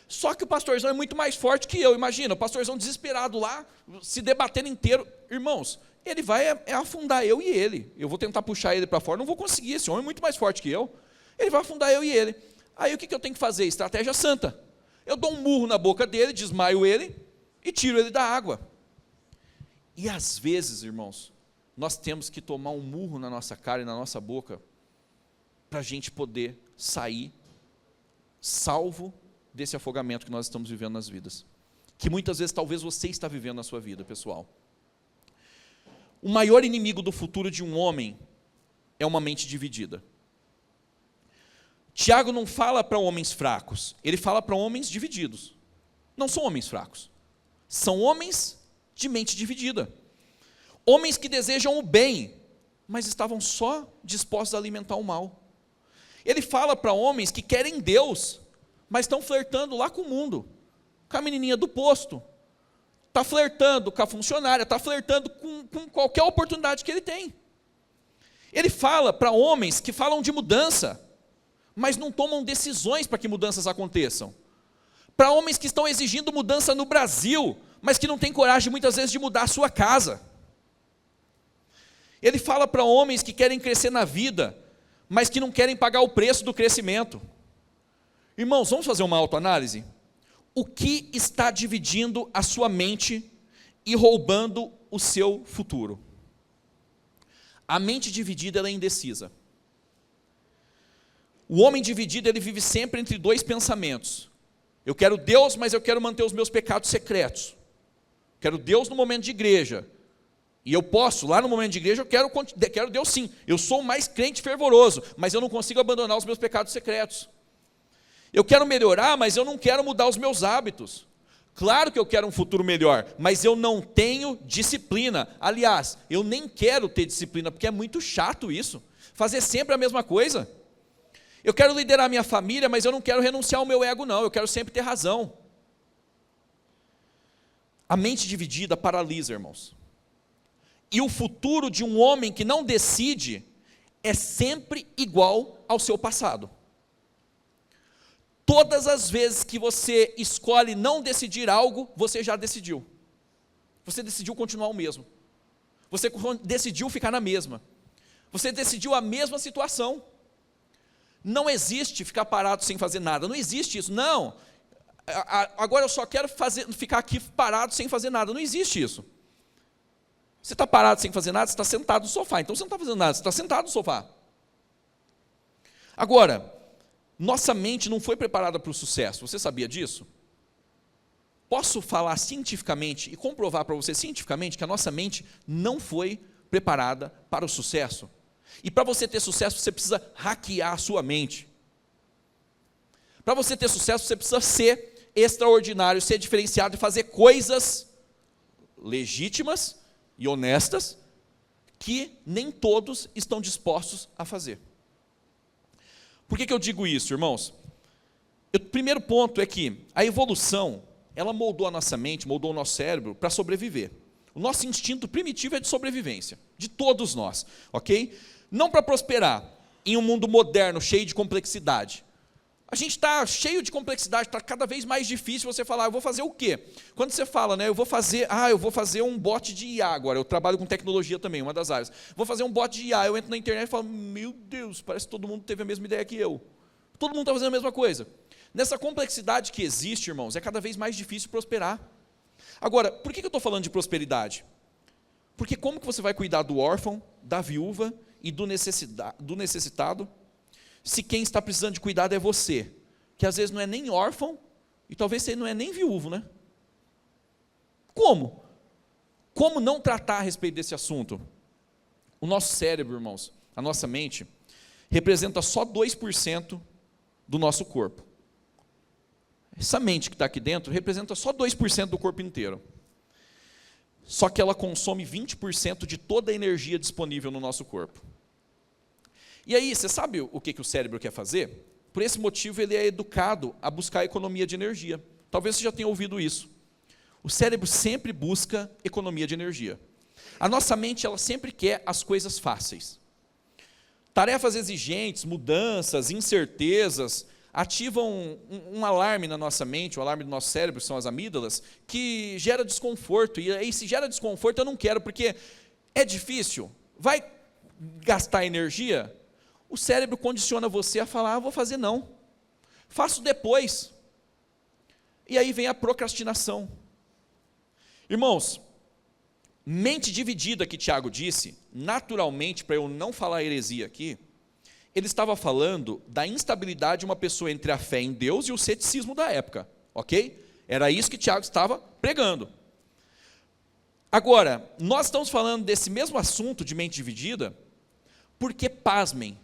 Só que o pastorzão é muito mais forte que eu, imagina, o pastorzão desesperado lá, se debatendo inteiro. Irmãos, ele vai afundar eu e ele, eu vou tentar puxar ele para fora, não vou conseguir, esse homem é muito mais forte que eu, ele vai afundar eu e ele. Aí o que eu tenho que fazer? Estratégia santa. Eu dou um murro na boca dele, desmaio ele e tiro ele da água. E às vezes, irmãos, nós temos que tomar um murro na nossa cara e na nossa boca para a gente poder sair salvo desse afogamento que nós estamos vivendo nas vidas. Que muitas vezes talvez você está vivendo na sua vida, pessoal. O maior inimigo do futuro de um homem é uma mente dividida. Tiago não fala para homens fracos, ele fala para homens divididos. Não são homens fracos, são homens de mente dividida. Homens que desejam o bem, mas estavam só dispostos a alimentar o mal. Ele fala para homens que querem Deus, mas estão flertando lá com o mundo, com a menininha do posto, está flertando com a funcionária, está flertando com qualquer oportunidade que ele tem. Ele fala para homens que falam de mudança, mas não tomam decisões para que mudanças aconteçam. Para homens que estão exigindo mudança no Brasil, mas que não tem coragem muitas vezes de mudar a sua casa. Ele fala para homens que querem crescer na vida, mas que não querem pagar o preço do crescimento. Irmãos, vamos fazer uma autoanálise? O que está dividindo a sua mente e roubando o seu futuro? A mente dividida, ela é indecisa. O homem dividido, ele vive sempre entre dois pensamentos. Eu quero Deus, mas eu quero manter os meus pecados secretos. Quero Deus no momento de igreja. E eu posso, lá no momento de igreja, eu quero Deus sim. Eu sou o mais crente fervoroso, mas eu não consigo abandonar os meus pecados secretos. Eu quero melhorar, mas eu não quero mudar os meus hábitos. Claro que eu quero um futuro melhor, mas eu não tenho disciplina. Aliás, eu nem quero ter disciplina, porque é muito chato isso. Fazer sempre a mesma coisa. Eu quero liderar minha família, mas eu não quero renunciar ao meu ego não, eu quero sempre ter razão. A mente dividida paralisa, irmãos. E o futuro de um homem que não decide é sempre igual ao seu passado. Todas as vezes que você escolhe não decidir algo, você já decidiu. Você decidiu continuar o mesmo. Você decidiu ficar na mesma. Você decidiu a mesma situação. Não existe ficar parado sem fazer nada. Não existe isso. Não. Agora eu só quero ficar aqui parado sem fazer nada. Não existe isso. Você está parado sem fazer nada, você está sentado no sofá. Então você não está fazendo nada, você está sentado no sofá. Agora, nossa mente não foi preparada para o sucesso. Você sabia disso? Posso falar cientificamente e comprovar para você cientificamente que a nossa mente não foi preparada para o sucesso. E para você ter sucesso, você precisa hackear a sua mente. Para você ter sucesso, você precisa ser extraordinário, ser diferenciado e fazer coisas legítimas e honestas que nem todos estão dispostos a fazer. Por que eu digo isso, irmãos? O primeiro ponto é que a evolução, ela moldou a nossa mente, moldou o nosso cérebro para sobreviver. O nosso instinto primitivo é de sobrevivência, de todos nós, ok? Não para prosperar em um mundo moderno, cheio de complexidade. A gente está cheio de complexidade, está cada vez mais difícil você falar, eu vou fazer o quê? Quando você fala, né, eu vou fazer um bot de IA agora, eu trabalho com tecnologia também, uma das áreas. Vou fazer um bot de IA, eu entro na internet e falo, meu Deus, parece que todo mundo teve a mesma ideia que eu. Todo mundo está fazendo a mesma coisa. Nessa complexidade que existe, irmãos, é cada vez mais difícil prosperar. Agora, por que eu estou falando de prosperidade? Porque como que você vai cuidar do órfão, da viúva e do necessitado, se quem está precisando de cuidado é você, que às vezes não é nem órfão, e talvez você não é nem viúvo, né? Como? Como não tratar a respeito desse assunto? O nosso cérebro, irmãos, a nossa mente, representa só 2% do nosso corpo. Essa mente que está aqui dentro representa só 2% do corpo inteiro. Só que ela consome 20% de toda a energia disponível no nosso corpo. E aí, você sabe o que o cérebro quer fazer? Por esse motivo, ele é educado a buscar a economia de energia. Talvez você já tenha ouvido isso. O cérebro sempre busca economia de energia. A nossa mente, ela sempre quer as coisas fáceis. Tarefas exigentes, mudanças, incertezas, ativam um alarme na nossa mente, o alarme do nosso cérebro, são as amígdalas, que gera desconforto. E aí, se gera desconforto, eu não quero, porque é difícil, vai gastar energia. O cérebro condiciona você a falar, vou fazer não, faço depois. E aí vem a procrastinação. Irmãos, mente dividida que Tiago disse, naturalmente, para eu não falar heresia aqui, ele estava falando da instabilidade de uma pessoa entre a fé em Deus e o ceticismo da época, ok? Era isso que Tiago estava pregando. Agora, nós estamos falando desse mesmo assunto de mente dividida, porque, pasmem,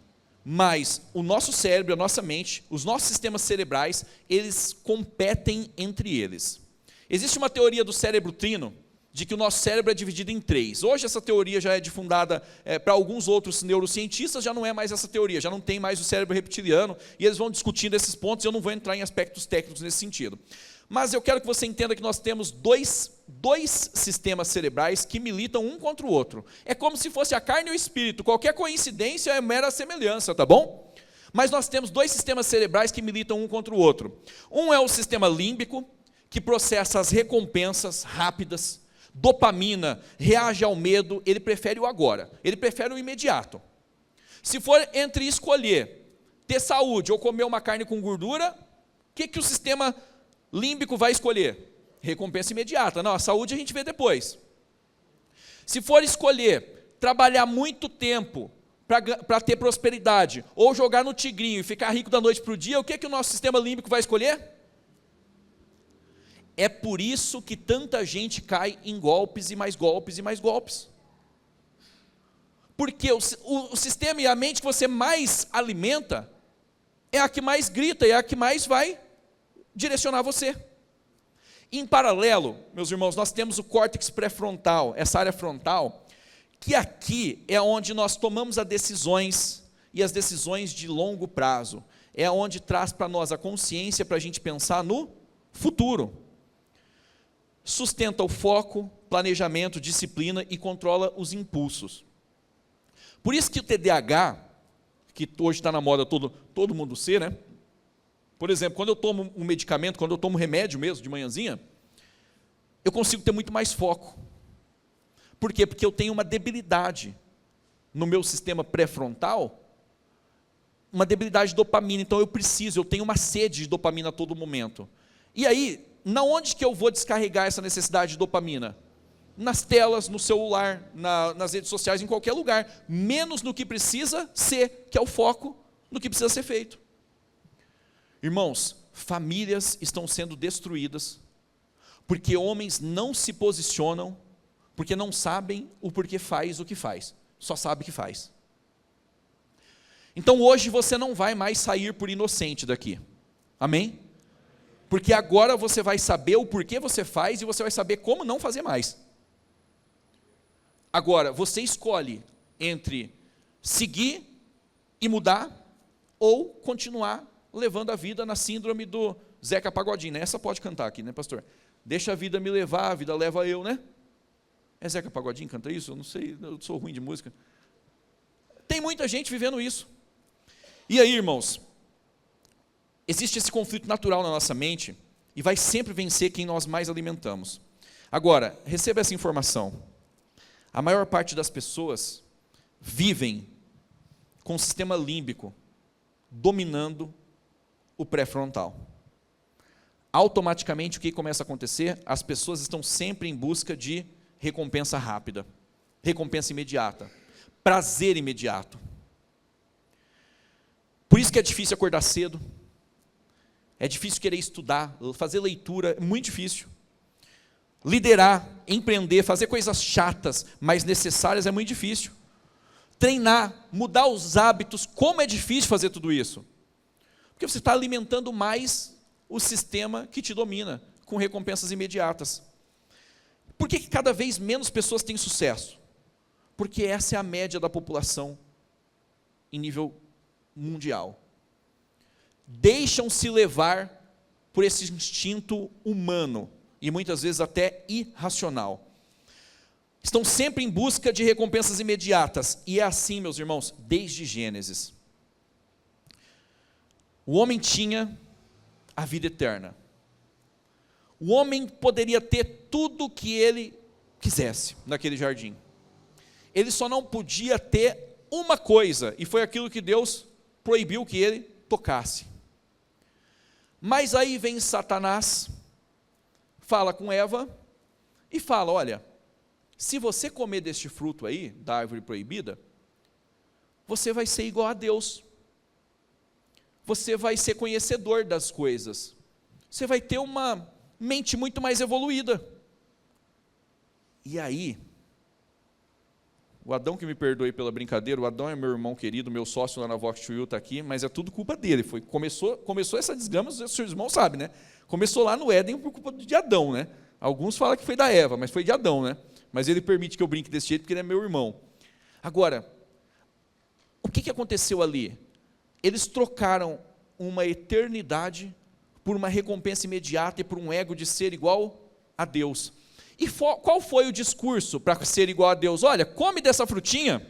mas o nosso cérebro, a nossa mente, os nossos sistemas cerebrais, eles competem entre eles. Existe uma teoria do cérebro trino, de que o nosso cérebro é dividido em 3. Hoje essa teoria já é difundada para alguns outros neurocientistas, já não é mais essa teoria, já não tem mais o cérebro reptiliano, e eles vão discutindo esses pontos, e eu não vou entrar em aspectos técnicos nesse sentido. Mas eu quero que você entenda que nós temos dois sistemas cerebrais que militam um contra o outro. É como se fosse a carne e o espírito, qualquer coincidência é mera semelhança, tá bom? Mas nós temos 2 sistemas cerebrais que militam um contra o outro. Um é o sistema límbico, que processa as recompensas rápidas, dopamina, reage ao medo, ele prefere o agora, ele prefere o imediato. Se for entre escolher ter saúde ou comer uma carne com gordura, o que o sistema límbico vai escolher? Recompensa imediata. Não, a saúde a gente vê depois. Se for escolher trabalhar muito tempo para ter prosperidade, ou jogar no tigrinho e ficar rico da noite para o dia, o que o nosso sistema límbico vai escolher? É por isso que tanta gente cai em golpes e mais golpes e mais golpes. Porque o sistema e a mente que você mais alimenta é a que mais grita, é a que mais vai direcionar você. Em paralelo, meus irmãos, nós temos o córtex pré-frontal, essa área frontal, que aqui é onde nós tomamos as decisões, e as decisões de longo prazo. É onde traz para nós a consciência para a gente pensar no futuro. Sustenta o foco, planejamento, disciplina e controla os impulsos. Por isso que o TDAH, que hoje está na moda todo mundo ser, né? Por exemplo, quando eu tomo um medicamento, quando eu tomo remédio mesmo, de manhãzinha, eu consigo ter muito mais foco. Por quê? Porque eu tenho uma debilidade no meu sistema pré-frontal, uma debilidade de dopamina, então eu tenho uma sede de dopamina a todo momento. E aí, na onde que eu vou descarregar essa necessidade de dopamina? Nas telas, no celular, nas redes sociais, em qualquer lugar, menos no que precisa ser, que é o foco no que precisa ser feito. Irmãos, famílias estão sendo destruídas, porque homens não se posicionam, porque não sabem o porquê faz o que faz, só sabe que faz. Então hoje você não vai mais sair por inocente daqui, amém? Porque agora você vai saber o porquê você faz, e você vai saber como não fazer mais. Agora, você escolhe entre seguir e mudar, ou continuar levando a vida na síndrome do Zeca Pagodinho, né? Essa pode cantar aqui, né, pastor? Deixa a vida me levar, a vida leva eu, né? É Zeca Pagodinho que canta isso? Eu não sei, eu sou ruim de música. Tem muita gente vivendo isso. E aí, irmãos, existe esse conflito natural na nossa mente, e vai sempre vencer quem nós mais alimentamos. Agora, receba essa informação. A maior parte das pessoas vivem com o sistema límbico dominando o pré-frontal. Automaticamente, o que começa a acontecer? As pessoas estão sempre em busca de recompensa rápida, recompensa imediata, prazer imediato. Por isso que é difícil acordar cedo, é difícil querer estudar, fazer leitura, é muito difícil. Liderar, empreender, fazer coisas chatas, mas necessárias é muito difícil. Treinar, mudar os hábitos, como é difícil fazer tudo isso? Porque você está alimentando mais o sistema que te domina, com recompensas imediatas. Por que cada vez menos pessoas têm sucesso? Porque essa é a média da população em nível mundial. Deixam-se levar por esse instinto humano, e muitas vezes até irracional. Estão sempre em busca de recompensas imediatas, e é assim, meus irmãos, desde Gênesis. O homem tinha a vida eterna. O homem poderia ter tudo o que ele quisesse naquele jardim. Ele só não podia ter uma coisa, e foi aquilo que Deus proibiu que ele tocasse. Mas aí vem Satanás, fala com Eva, e fala, olha, se você comer deste fruto aí, da árvore proibida, você vai ser igual a Deus. Você vai ser conhecedor das coisas. Você vai ter uma mente muito mais evoluída. E aí, o Adão, que me perdoe pela brincadeira, o Adão é meu irmão querido, meu sócio lá na Vox Chuyu está aqui, mas é tudo culpa dele. Começou essa desgrama, os seus irmãos sabem, né? Começou lá no Éden por culpa de Adão, né? Alguns falam que foi da Eva, mas foi de Adão, né? Mas ele permite que eu brinque desse jeito porque ele é meu irmão. Agora, o que aconteceu ali? Eles trocaram uma eternidade por uma recompensa imediata e por um ego de ser igual a Deus. E qual foi o discurso para ser igual a Deus? Olha, come dessa frutinha,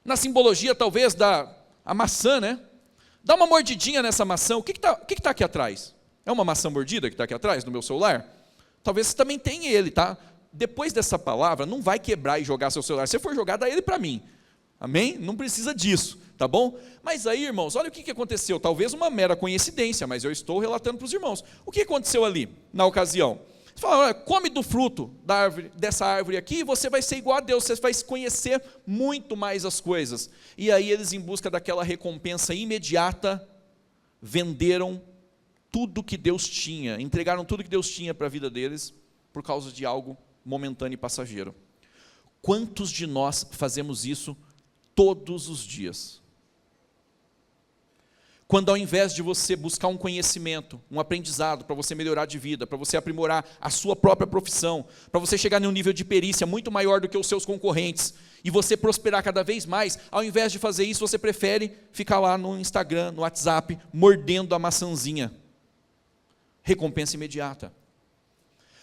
na simbologia talvez a maçã, né? Dá uma mordidinha nessa maçã, o que está aqui atrás? É uma maçã mordida que está aqui atrás no meu celular? Talvez você também tenha ele, tá? Depois dessa palavra, não vai quebrar e jogar seu celular. Se for jogar, dá ele para mim. Amém? Não precisa disso, tá bom? Mas aí, irmãos, olha o que aconteceu. Talvez uma mera coincidência, mas eu estou relatando para os irmãos. O que aconteceu ali, na ocasião? Você fala, olha, come do fruto dessa árvore aqui e você vai ser igual a Deus, você vai conhecer muito mais as coisas. E aí eles, em busca daquela recompensa imediata, venderam tudo que Deus tinha, entregaram tudo que Deus tinha para a vida deles, por causa de algo momentâneo e passageiro. Quantos de nós fazemos isso todos os dias? Quando ao invés de você buscar um conhecimento, um aprendizado, para você melhorar de vida, para você aprimorar a sua própria profissão, para você chegar num nível de perícia muito maior do que os seus concorrentes, e você prosperar cada vez mais, ao invés de fazer isso, você prefere ficar lá no Instagram, no WhatsApp, mordendo a maçãzinha. Recompensa imediata.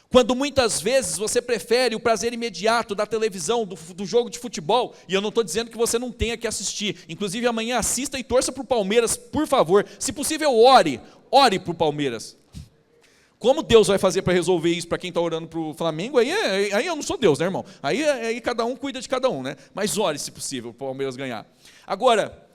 Quando muitas vezes você prefere o prazer imediato da televisão, do jogo de futebol, e eu não estou dizendo que você não tenha que assistir, inclusive amanhã assista e torça para o Palmeiras, por favor, se possível ore para o Palmeiras. Como Deus vai fazer para resolver isso para quem está orando para o Flamengo? Aí eu não sou Deus, né, irmão? Aí cada um cuida de cada um, né? Mas ore, se possível, para o Palmeiras ganhar. Agora,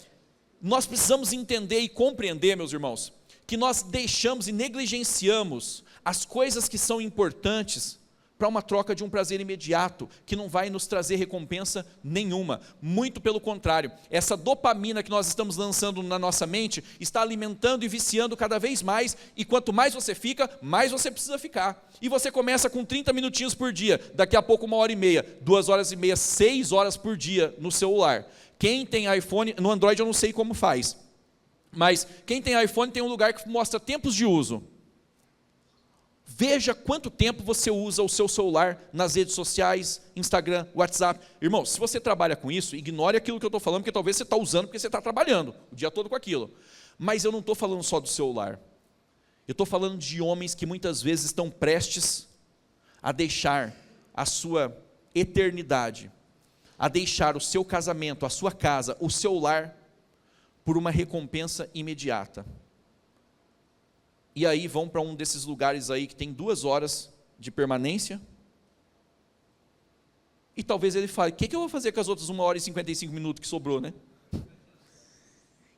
nós precisamos entender e compreender, meus irmãos, que nós deixamos e negligenciamos as coisas que são importantes para uma troca de um prazer imediato, que não vai nos trazer recompensa nenhuma. Muito pelo contrário, essa dopamina que nós estamos lançando na nossa mente, está alimentando e viciando cada vez mais, e quanto mais você fica, mais você precisa ficar. E você começa com 30 minutinhos por dia, daqui a pouco 1h30, 2h30, 6 horas por dia no celular. Quem tem iPhone, no Android eu não sei como faz, mas quem tem iPhone tem um lugar que mostra tempos de uso. Veja quanto tempo você usa o seu celular nas redes sociais, Instagram, WhatsApp. Irmão, se você trabalha com isso, ignore aquilo que eu estou falando, porque talvez você está usando porque você está trabalhando o dia todo com aquilo. Mas eu não estou falando só do celular. Eu estou falando de homens que muitas vezes estão prestes a deixar a sua eternidade, a deixar o seu casamento, a sua casa, o seu lar, por uma recompensa imediata. E aí vão para um desses lugares aí que tem 2 horas de permanência. E talvez ele fale, o que eu vou fazer com as outras 1h55 que sobrou, né?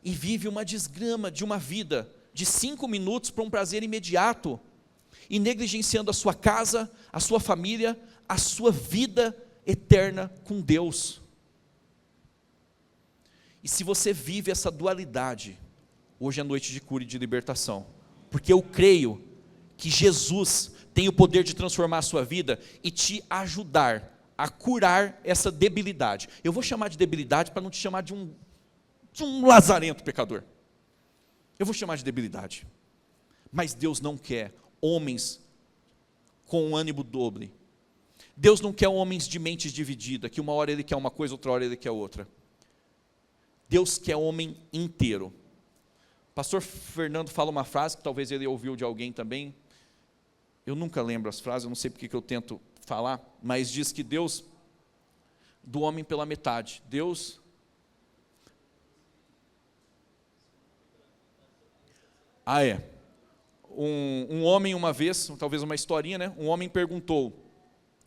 E vive uma desgrama de uma vida de 5 minutos para um prazer imediato, e negligenciando a sua casa, a sua família, a sua vida eterna com Deus. E se você vive essa dualidade, hoje é noite de cura e de libertação, porque eu creio que Jesus tem o poder de transformar a sua vida e te ajudar a curar essa debilidade. Eu vou chamar de debilidade para não te chamar de um lazarento pecador. Eu vou chamar de debilidade. Mas Deus não quer homens com um ânimo doble. Deus não quer homens de mentes divididas, que uma hora ele quer uma coisa, outra hora ele quer outra. Deus quer homem inteiro. Pastor Fernando fala uma frase que talvez ele ouviu de alguém também. Eu nunca lembro as frases, eu não sei porque que eu tento falar, mas diz que Deus, do homem pela metade. Deus... Um homem uma vez, talvez uma historinha, né? Um homem perguntou,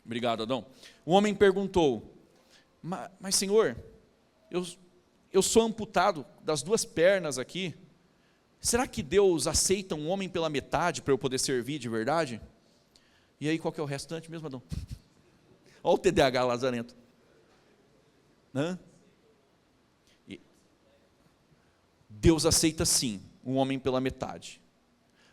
obrigado Adão, um homem perguntou, mas Senhor, eu sou amputado das 2 pernas aqui, será que Deus aceita um homem pela metade para eu poder servir de verdade? E aí qual que é o restante mesmo, Adão? Olha o TDAH lazarento. Deus aceita sim um homem pela metade.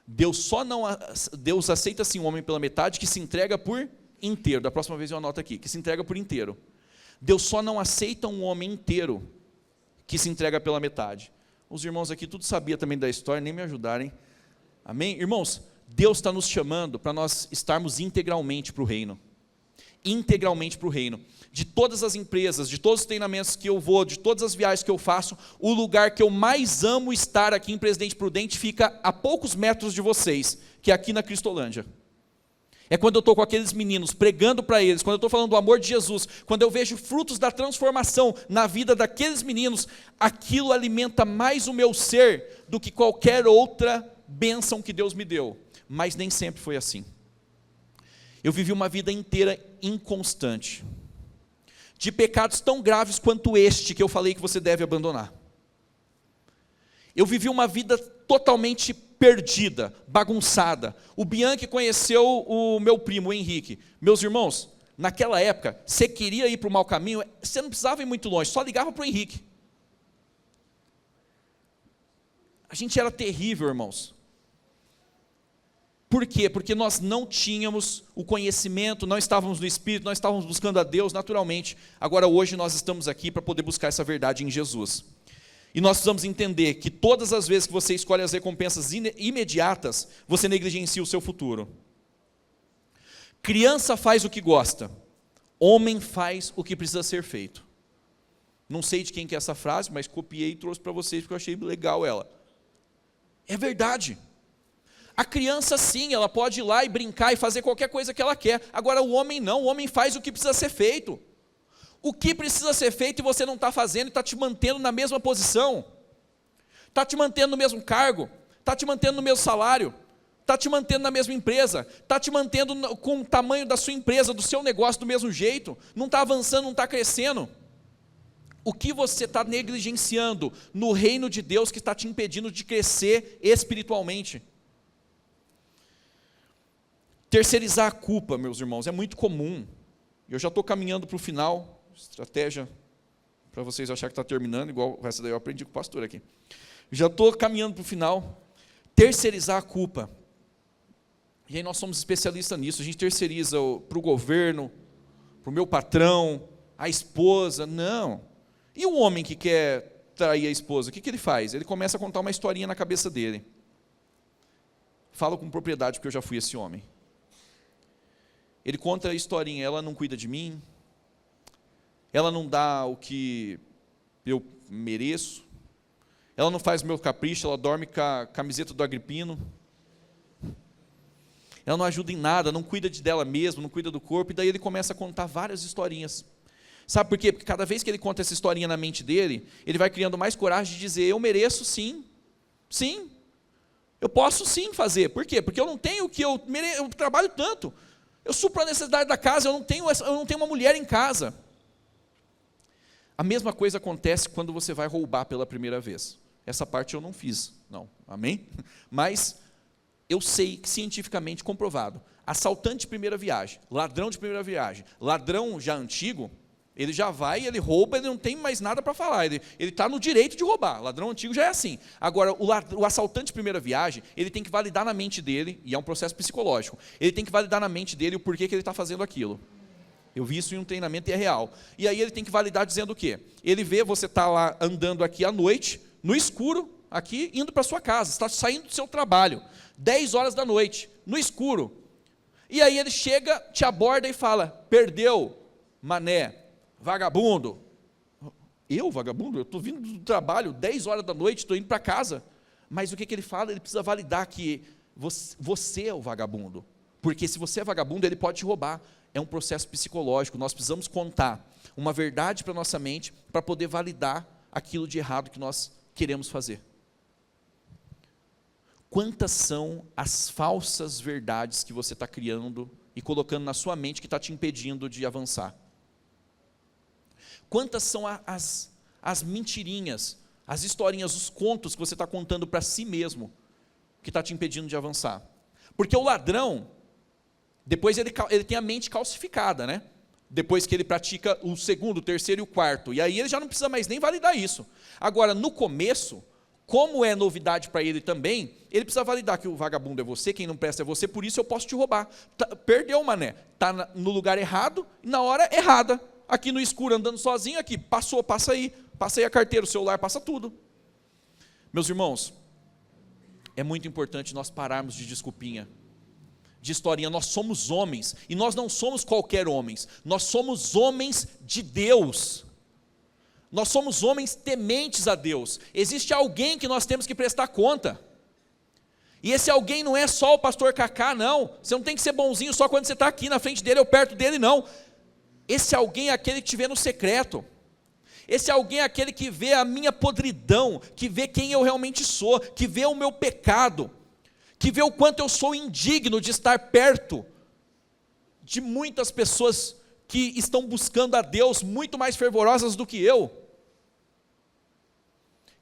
Deus aceita sim um homem pela metade que se entrega por inteiro. Da próxima vez eu anoto aqui, que se entrega por inteiro. Deus só não aceita um homem inteiro que se entrega pela metade. Os irmãos aqui tudo sabia também da história, nem me ajudarem. Amém? Irmãos, Deus está nos chamando para nós estarmos integralmente para o reino. Integralmente para o reino. De todas as empresas, de todos os treinamentos que eu vou, de todas as viagens que eu faço, o lugar que eu mais amo estar aqui em Presidente Prudente fica a poucos metros de vocês, que é aqui na Cristolândia. É quando eu estou com aqueles meninos, pregando para eles, quando eu estou falando do amor de Jesus, quando eu vejo frutos da transformação na vida daqueles meninos, aquilo alimenta mais o meu ser do que qualquer outra bênção que Deus me deu, mas nem sempre foi assim. Eu vivi uma vida inteira inconstante, de pecados tão graves quanto este que eu falei que você deve abandonar. Eu vivi uma vida totalmente perdida, bagunçada. O Bianchi conheceu o meu primo, o Henrique. Meus irmãos, naquela época, você queria ir para o mau caminho, você não precisava ir muito longe, só ligava para o Henrique. A gente era terrível, irmãos. Por quê? Porque nós não tínhamos o conhecimento, não estávamos no Espírito, nós estávamos buscando a Deus naturalmente. Agora hoje nós estamos aqui para poder buscar essa verdade em Jesus. E nós precisamos entender que todas as vezes que você escolhe as recompensas imediatas, você negligencia o seu futuro. Criança faz o que gosta, homem faz o que precisa ser feito. Não sei de quem que é essa frase, mas copiei e trouxe para vocês porque eu achei legal ela. É verdade. A criança sim, ela pode ir lá e brincar e fazer qualquer coisa que ela quer. Agora o homem não, o homem faz o que precisa ser feito. O que precisa ser feito e você não está fazendo, está te mantendo na mesma posição, está te mantendo no mesmo cargo, está te mantendo no mesmo salário, está te mantendo na mesma empresa, está te mantendo com o tamanho da sua empresa, do seu negócio do mesmo jeito, não está avançando, não está crescendo. O que você está negligenciando no reino de Deus que está te impedindo de crescer espiritualmente? Terceirizar a culpa, meus irmãos, é muito comum. Eu já estou caminhando para o final, estratégia para vocês acharem que está terminando, igual essa daí eu aprendi com o pastor aqui. Já estou caminhando para o final. Terceirizar a culpa. E aí nós somos especialistas nisso, a gente terceiriza para o governo, para o meu patrão, a esposa, não. E o homem que quer trair a esposa, o que ele faz? Ele começa a contar uma historinha na cabeça dele. Falo com propriedade porque eu já fui esse homem. Ele conta a historinha, ela não cuida de mim, ela não dá o que eu mereço, ela não faz meu capricho, ela dorme com a camiseta do Agripino, ela não ajuda em nada, não cuida dela mesma, não cuida do corpo, e daí ele começa a contar várias historinhas. Sabe por quê? Porque cada vez que ele conta essa historinha na mente dele, ele vai criando mais coragem de dizer, eu mereço sim, sim, eu posso sim fazer. Por quê? Porque eu não tenho o que eu mereço, eu trabalho tanto, eu supro a necessidade da casa, eu não tenho uma mulher em casa. A mesma coisa acontece quando você vai roubar pela primeira vez. Essa parte eu não fiz, não, amém? Mas eu sei que cientificamente comprovado, assaltante de primeira viagem, ladrão de primeira viagem, ladrão já antigo, ele já vai, ele rouba, ele não tem mais nada para falar, ele está no direito de roubar, ladrão antigo já é assim. Agora, o assaltante de primeira viagem, ele tem que validar na mente dele, e é um processo psicológico, ele tem que validar na mente dele o porquê que ele está fazendo aquilo. Eu vi isso em um treinamento e é real. E aí ele tem que validar dizendo o quê? Ele vê você está lá andando aqui à noite, no escuro, aqui, indo para sua casa, está saindo do seu trabalho, 10 horas da noite, no escuro. E aí ele chega, te aborda e fala, perdeu, mané, vagabundo. Eu, vagabundo? Eu estou vindo do trabalho, 10 horas da noite, estou indo para casa. Mas o que ele fala? Ele precisa validar que você é o vagabundo. Porque se você é vagabundo, ele pode te roubar. É um processo psicológico, nós precisamos contar uma verdade para a nossa mente, para poder validar aquilo de errado que nós queremos fazer. Quantas são as falsas verdades que você está criando e colocando na sua mente que está te impedindo de avançar? Quantas são as mentirinhas, as historinhas, os contos que você está contando para si mesmo, que está te impedindo de avançar? Porque o ladrão, depois ele tem a mente calcificada, né? Depois que ele pratica o segundo, o terceiro e o quarto, e aí ele já não precisa mais nem validar isso. Agora, no começo, como é novidade para ele também, ele precisa validar que o vagabundo é você, quem não presta é você, por isso eu posso te roubar. Perdeu, mané, está no lugar errado, na hora errada, aqui no escuro, andando sozinho, aqui, passa aí a carteira, o celular, passa tudo. Meus irmãos, é muito importante nós pararmos de desculpinha, de historinha. Nós somos homens, e nós não somos qualquer homens, nós somos homens de Deus, nós somos homens tementes a Deus. Existe alguém que nós temos que prestar conta, e esse alguém não é só o pastor Cacá, não. Você não tem que ser bonzinho só quando você está aqui na frente dele ou perto dele, não. Esse alguém é aquele que te vê no secreto, esse alguém é aquele que vê a minha podridão, que vê quem eu realmente sou, que vê o meu pecado, que vê o quanto eu sou indigno de estar perto de muitas pessoas que estão buscando a Deus muito mais fervorosas do que eu,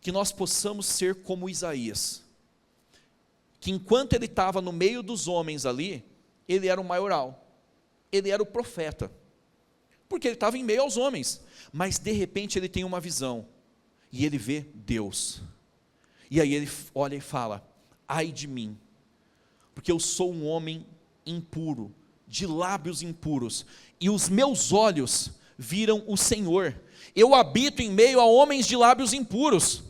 que nós possamos ser como Isaías, que enquanto ele estava no meio dos homens ali, ele era o maioral, ele era o profeta, porque ele estava em meio aos homens, mas de repente ele tem uma visão, e ele vê Deus, e aí ele olha e fala: ai de mim, porque eu sou um homem impuro, de lábios impuros, e os meus olhos viram o Senhor, eu habito em meio a homens de lábios impuros.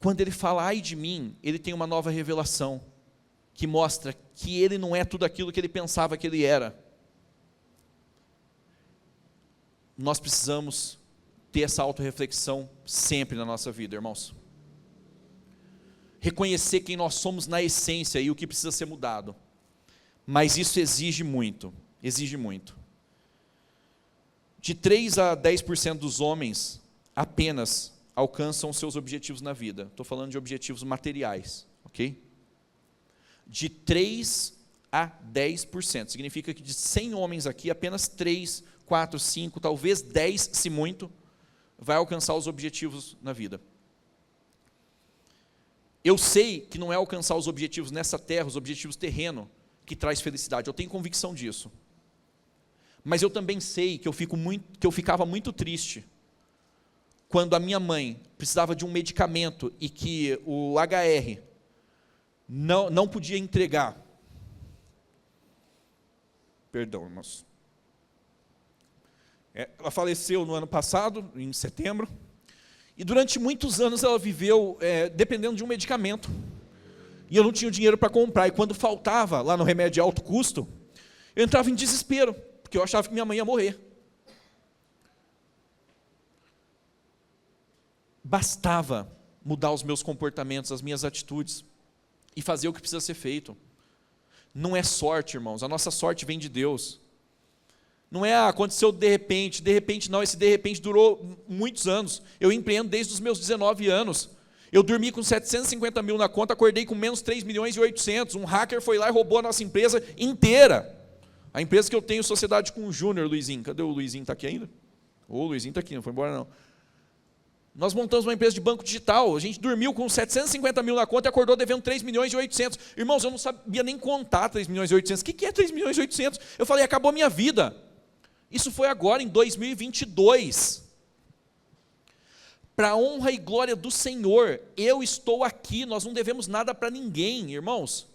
Quando ele fala ai de mim, ele tem uma nova revelação, que mostra que ele não é tudo aquilo que ele pensava que ele era. Nós precisamos ter essa autorreflexão sempre na nossa vida, irmãos. Reconhecer quem nós somos na essência e o que precisa ser mudado. Mas isso exige muito, exige muito. De 3 a 10% dos homens apenas alcançam seus objetivos na vida. Estou falando de objetivos materiais, ok? De 3 a 10%. Significa que de 100 homens aqui, apenas 3, 4, 5, talvez 10, se muito, vai alcançar os objetivos na vida. Eu sei que não é alcançar os objetivos nessa terra, os objetivos terrenos, que traz felicidade. Eu tenho convicção disso. Mas eu também sei que eu ficava muito triste quando a minha mãe precisava de um medicamento e que o HR não podia entregar. Perdão, irmãos. Ela faleceu no ano passado, em setembro, e durante muitos anos ela viveu dependendo de um medicamento. E eu não tinha dinheiro para comprar, e quando faltava lá no remédio de alto custo, eu entrava em desespero, porque eu achava que minha mãe ia morrer. Bastava mudar os meus comportamentos, as minhas atitudes, e fazer o que precisa ser feito. Não é sorte, irmãos, a nossa sorte vem de Deus. Não é, aconteceu de repente não, esse de repente durou muitos anos. Eu empreendo desde os meus 19 anos. Eu dormi com 750 mil na conta, acordei com menos 3 milhões e 800. Um hacker foi lá e roubou a nossa empresa inteira. A empresa que eu tenho sociedade com o Júnior, Luizinho. Cadê o Luizinho? Está aqui ainda? O Luizinho está aqui, não foi embora não. Nós montamos uma empresa de banco digital. A gente dormiu com 750 mil na conta e acordou devendo 3 milhões e 800. Irmãos, eu não sabia nem contar 3 milhões e 800. O que é 3 milhões e 800? Eu falei, acabou a minha vida. Isso foi agora, em 2022. Para a honra e glória do Senhor, eu estou aqui, nós não devemos nada para ninguém, irmãos.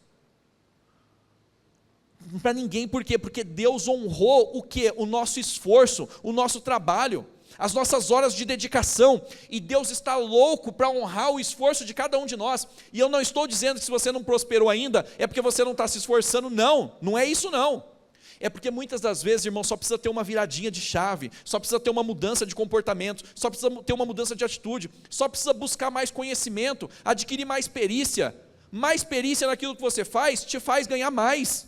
Para ninguém, por quê? Porque Deus honrou o quê? O nosso esforço, o nosso trabalho, as nossas horas de dedicação, e Deus está louco para honrar o esforço de cada um de nós. E eu não estou dizendo que se você não prosperou ainda, é porque você não está se esforçando, não é isso não. É porque muitas das vezes, irmão, só precisa ter uma viradinha de chave, só precisa ter uma mudança de comportamento, só precisa ter uma mudança de atitude, só precisa buscar mais conhecimento, adquirir mais perícia. Mais perícia naquilo que você faz, te faz ganhar mais,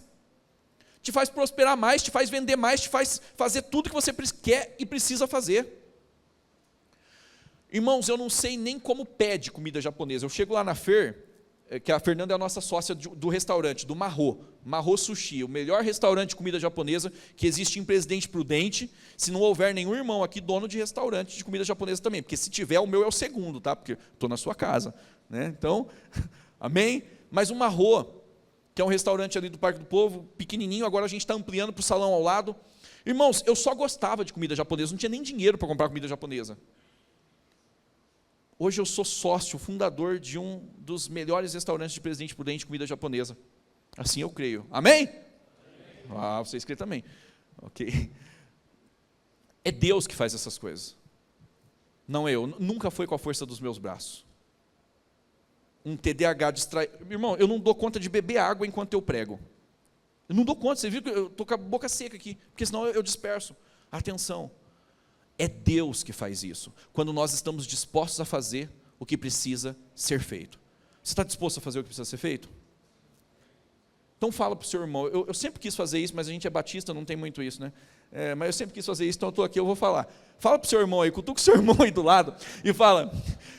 te faz prosperar mais, te faz vender mais, te faz fazer tudo que você quer e precisa fazer. Irmãos, eu não sei nem como pede comida japonesa. Eu chego lá na Fer, que a Fernanda é a nossa sócia do restaurante, do Marro Sushi, o melhor restaurante de comida japonesa que existe em Presidente Prudente, se não houver nenhum irmão aqui, dono de restaurante de comida japonesa também, porque se tiver, o meu é o segundo, tá? Porque estou na sua casa, né? Então, amém? Mas o Marro, que é um restaurante ali do Parque do Povo, pequenininho, agora a gente está ampliando para o salão ao lado. Irmãos, eu só gostava de comida japonesa, não tinha nem dinheiro para comprar comida japonesa. Hoje eu sou sócio, fundador de um dos melhores restaurantes de Presidente Prudente de comida japonesa. Assim eu creio. Amém? Ah, vocês creem também. Ok. É Deus que faz essas coisas. Não eu. Nunca foi com a força dos meus braços. Um TDAH distrai... Irmão, eu não dou conta de beber água enquanto eu prego. Eu não dou conta. Você viu que eu estou com a boca seca aqui, porque senão eu disperso. Atenção. É Deus que faz isso, quando nós estamos dispostos a fazer o que precisa ser feito. Você está disposto a fazer o que precisa ser feito? Então fala para o seu irmão, eu sempre quis fazer isso, mas a gente é batista, não tem muito isso, né? Mas eu sempre quis fazer isso, então eu estou aqui, eu vou falar. Fala para o seu irmão aí, cutuca o seu irmão aí do lado, e fala,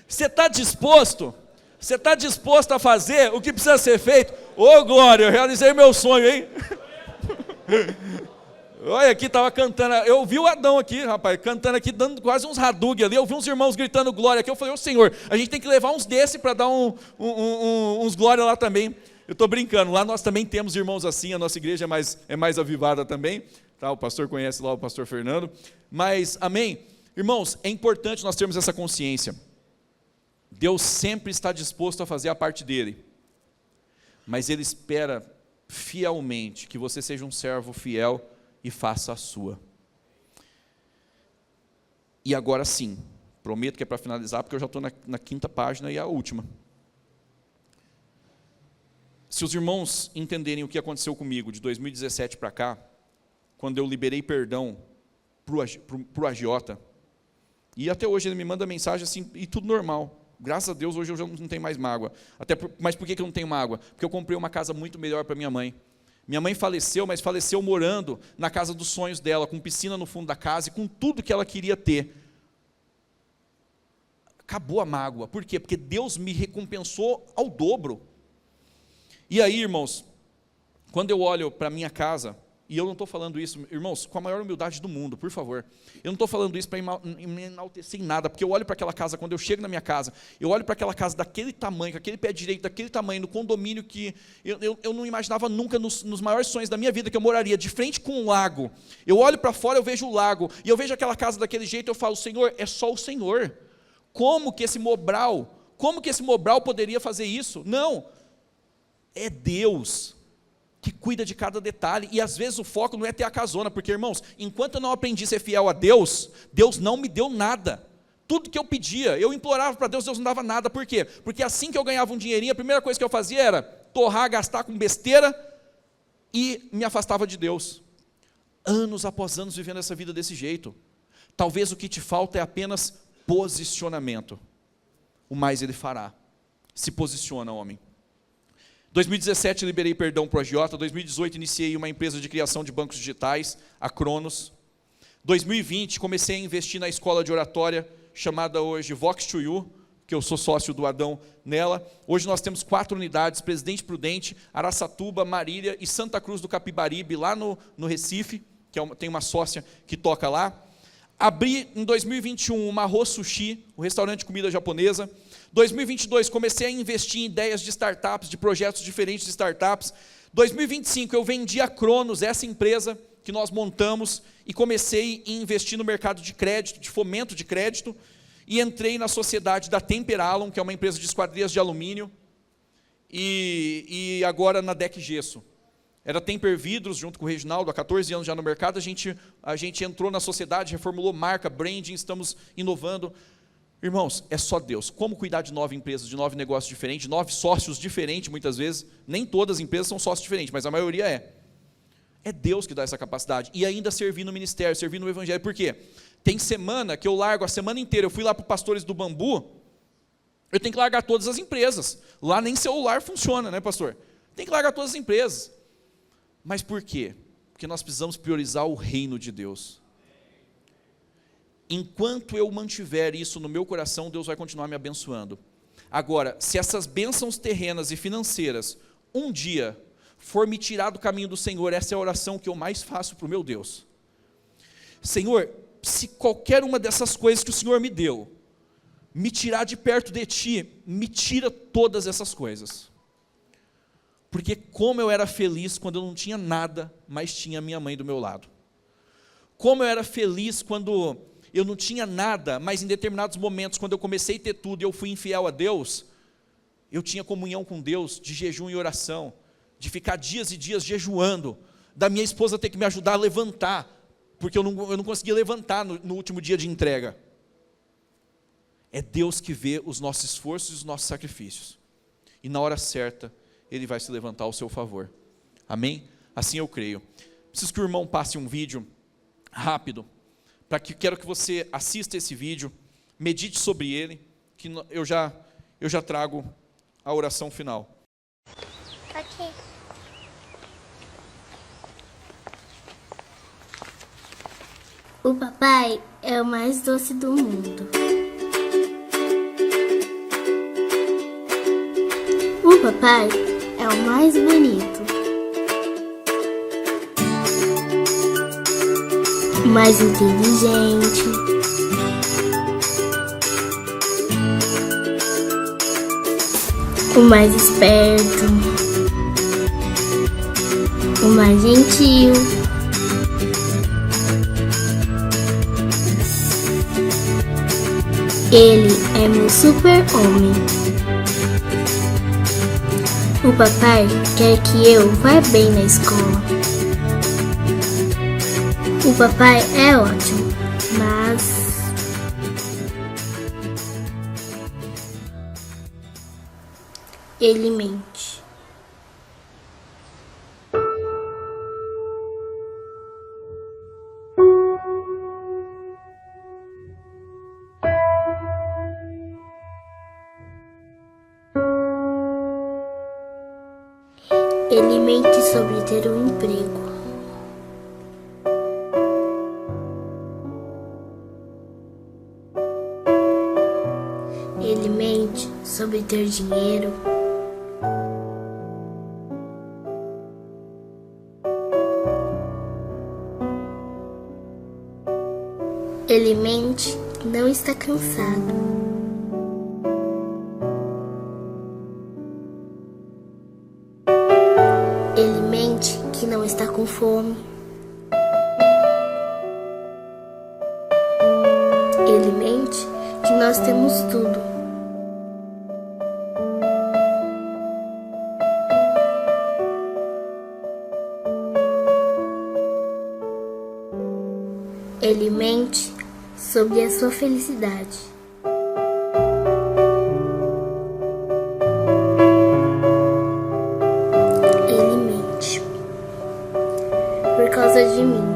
você está disposto Você está disposto a fazer o que precisa ser feito? Ô glória, eu realizei meu sonho, hein? Olha aqui, estava cantando, eu vi o Adão aqui, rapaz, cantando aqui, dando quase uns Hadug ali, eu vi uns irmãos gritando glória aqui, eu falei, ô Senhor, a gente tem que levar uns desse para dar uns glória lá também. Eu estou brincando, lá nós também temos irmãos assim, a nossa igreja é mais avivada também, tá? O pastor conhece lá o pastor Fernando, mas amém? Irmãos, é importante nós termos essa consciência. Deus sempre está disposto a fazer a parte dele, mas Ele espera fielmente que você seja um servo fiel e faça a sua. E agora sim, prometo que é para finalizar, porque eu já estou na quinta página e a última. Se os irmãos entenderem o que aconteceu comigo de 2017 para cá, quando eu liberei perdão para o agiota, e até hoje ele me manda mensagem assim, e tudo normal. Graças a Deus, hoje eu já não tenho mais mágoa. Mas por que eu não tenho mágoa? Porque eu comprei uma casa muito melhor para minha mãe. Minha mãe faleceu, mas faleceu morando na casa dos sonhos dela, com piscina no fundo da casa e com tudo que ela queria ter. Acabou a mágoa. Por quê? Porque Deus me recompensou ao dobro. E aí, irmãos, quando eu olho para a minha casa, e eu não estou falando isso, irmãos, com a maior humildade do mundo, por favor. Eu não estou falando isso para me enaltecer em nada, porque eu olho para aquela casa, quando eu chego na minha casa, eu olho para aquela casa daquele tamanho, com aquele pé direito, daquele tamanho, no condomínio que eu não imaginava nunca, nos maiores sonhos da minha vida, que eu moraria de frente com um lago. Eu olho para fora, eu vejo o lago, e eu vejo aquela casa daquele jeito, eu falo, Senhor, é só o Senhor. Como que esse Mobral poderia fazer isso? Não, é Deus que cuida de cada detalhe, e às vezes o foco não é ter a casona, porque irmãos, enquanto eu não aprendi a ser fiel a Deus, Deus não me deu nada. Tudo que eu pedia, eu implorava para Deus, Deus não dava nada. Por quê? Porque assim que eu ganhava um dinheirinho, a primeira coisa que eu fazia era torrar, gastar com besteira, e me afastava de Deus. Anos após anos vivendo essa vida desse jeito. Talvez o que te falta é apenas posicionamento. O mais Ele fará. Se posiciona, homem. 2017 liberei perdão para o agiota, 2018 iniciei uma empresa de criação de bancos digitais, a Cronos. 2020 comecei a investir na escola de oratória, chamada hoje Vox to You, que eu sou sócio do Adão nela. Hoje nós temos 4 unidades, Presidente Prudente, Araçatuba, Marília e Santa Cruz do Capibaribe, lá no Recife, que tem uma sócia que toca lá. Abri em 2021 uma Ro Sushi, um restaurante de comida japonesa. 2022 comecei a investir em ideias de startups, de projetos diferentes de startups. 2025 eu vendi a Cronos, essa empresa que nós montamos, e comecei a investir no mercado de crédito, de fomento de crédito, e entrei na sociedade da Temperalum, que é uma empresa de esquadrias de alumínio, e agora na Deck Gesso. Era Temper Vidros, junto com o Reginaldo, há 14 anos já no mercado, a gente entrou na sociedade, reformulou marca, branding, estamos inovando. Irmãos, é só Deus. Como cuidar de 9 empresas, de 9 negócios diferentes, 9 sócios diferentes, muitas vezes, nem todas as empresas são sócios diferentes, mas a maioria é. É Deus que dá essa capacidade. E ainda servir no ministério, servir no evangelho. Por quê? Tem semana que eu largo a semana inteira, eu fui lá para os Pastores do Bambu, eu tenho que largar todas as empresas. Lá nem celular funciona, né, pastor? Tem que largar todas as empresas. Mas por quê? Porque nós precisamos priorizar o reino de Deus. Enquanto eu mantiver isso no meu coração, Deus vai continuar me abençoando. Agora, se essas bênçãos terrenas e financeiras, um dia, for me tirar do caminho do Senhor, essa é a oração que eu mais faço para o meu Deus. Senhor, se qualquer uma dessas coisas que o Senhor me deu, me tirar de perto de Ti, me tira todas essas coisas. Porque como eu era feliz quando eu não tinha nada, mas tinha minha mãe do meu lado. Como eu era feliz quando eu não tinha nada, mas em determinados momentos, quando eu comecei a ter tudo e eu fui infiel a Deus, eu tinha comunhão com Deus, de jejum e oração, de ficar dias e dias jejuando, da minha esposa ter que me ajudar a levantar, porque eu não conseguia levantar no último dia de entrega. É Deus que vê os nossos esforços e os nossos sacrifícios, e na hora certa, Ele vai se levantar ao seu favor. Amém? Assim eu creio. Preciso que o irmão passe um vídeo rápido, quero que você assista esse vídeo, medite sobre ele, que eu já trago a oração final. Ok. O papai é o mais doce do mundo. O papai é o mais bonito, o mais inteligente, o mais esperto, o mais gentil. Ele é meu super-homem. O papai quer que eu vá bem na escola. O papai é ótimo, mas ele mente. Ele mente sobre ter um emprego. Ele mente sobre ter dinheiro. Ele mente que não está cansado. Ele mente que não está com fome. Ele mente que nós temos tudo. Ele mente sobre a sua felicidade. Ele mente por causa de mim.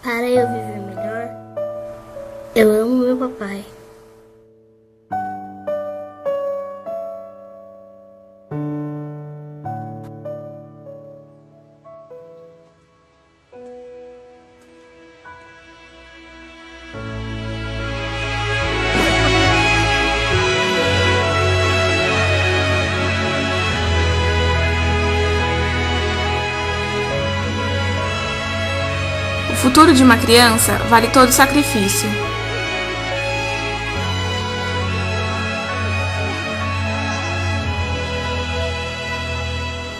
Para eu viver melhor, eu amo meu papai. O futuro de uma criança vale todo sacrifício.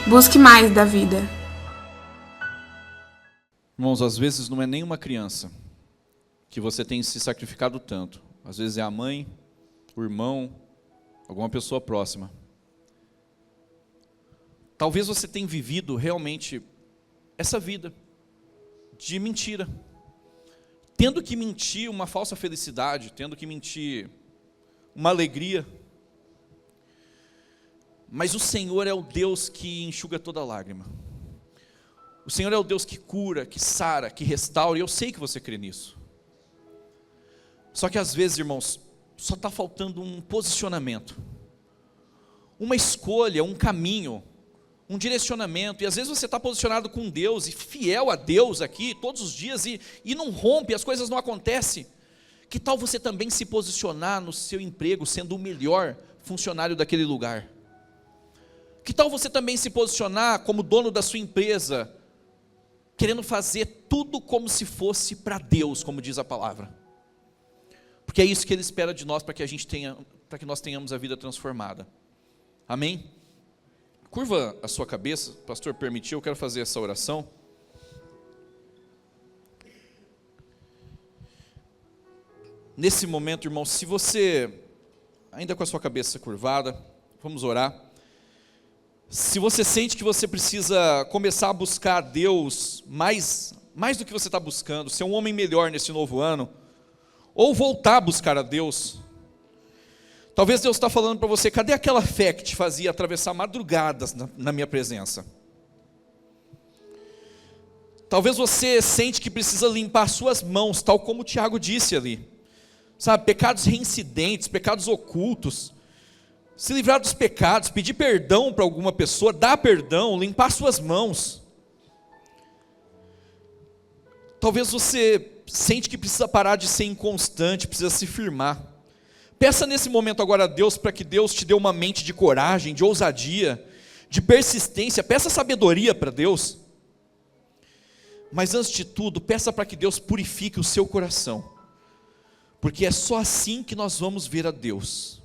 Busque mais da vida. Irmãos, às vezes não é nenhuma criança que você tem se sacrificado tanto. Às vezes é a mãe, o irmão, alguma pessoa próxima. Talvez você tenha vivido realmente essa vida de mentira, tendo que mentir uma falsa felicidade, tendo que mentir uma alegria. Mas o Senhor é o Deus que enxuga toda lágrima. O Senhor é o Deus que cura, que sara, que restaura, e eu sei que você crê nisso. Só que às vezes, irmãos, só está faltando um posicionamento, uma escolha, um caminho, um direcionamento. E às vezes você está posicionado com Deus e fiel a Deus aqui todos os dias e não rompe, as coisas não acontecem. Que tal você também se posicionar no seu emprego sendo o melhor funcionário daquele lugar? Que tal você também se posicionar como dono da sua empresa, querendo fazer tudo como se fosse para Deus, como diz a palavra? Porque é isso que Ele espera de nós, para que nós tenhamos a vida transformada. Amém? Curva a sua cabeça, o pastor permitiu, eu quero fazer essa oração. Nesse momento, irmão, se você, ainda com a sua cabeça curvada, vamos orar. Se você sente que você precisa começar a buscar a Deus mais do que você está buscando, ser um homem melhor nesse novo ano, ou voltar a buscar a Deus, talvez Deus está falando para você: cadê aquela fé que te fazia atravessar madrugadas na minha presença? Talvez você sente que precisa limpar suas mãos, tal como o Tiago disse ali. Sabe, pecados reincidentes, pecados ocultos. se livrar dos pecados, pedir perdão para alguma pessoa, dar perdão, limpar suas mãos. Talvez você sente que precisa parar de ser inconstante, precisa se firmar. Peça nesse momento agora a Deus para que Deus te dê uma mente de coragem, de ousadia, de persistência. Peça sabedoria para Deus. Mas antes de tudo, peça para que Deus purifique o seu coração, porque é só assim que nós vamos ver a Deus.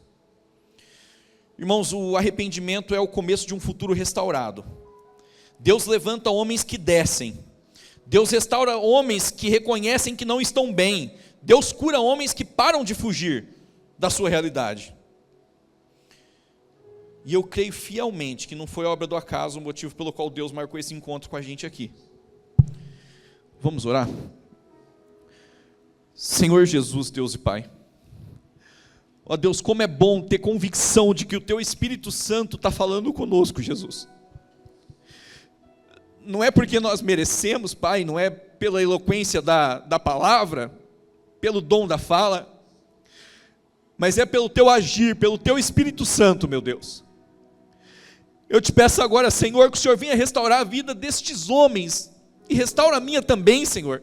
Irmãos, o arrependimento é o começo de um futuro restaurado. Deus levanta homens que descem. Deus restaura homens que reconhecem que não estão bem. Deus cura homens que param de fugir da sua realidade. E eu creio fielmente que não foi obra do acaso o motivo pelo qual Deus marcou esse encontro com a gente aqui. Vamos orar? Senhor Jesus, Deus e Pai, ó Deus, como é bom ter convicção de que o Teu Espírito Santo está falando conosco, Jesus. Não é porque nós merecemos, Pai, não é pela eloquência da palavra, pelo dom da fala, mas é pelo Teu agir, pelo Teu Espírito Santo, meu Deus. Eu te peço agora, Senhor, que o Senhor venha restaurar a vida destes homens, e restaura a minha também, Senhor.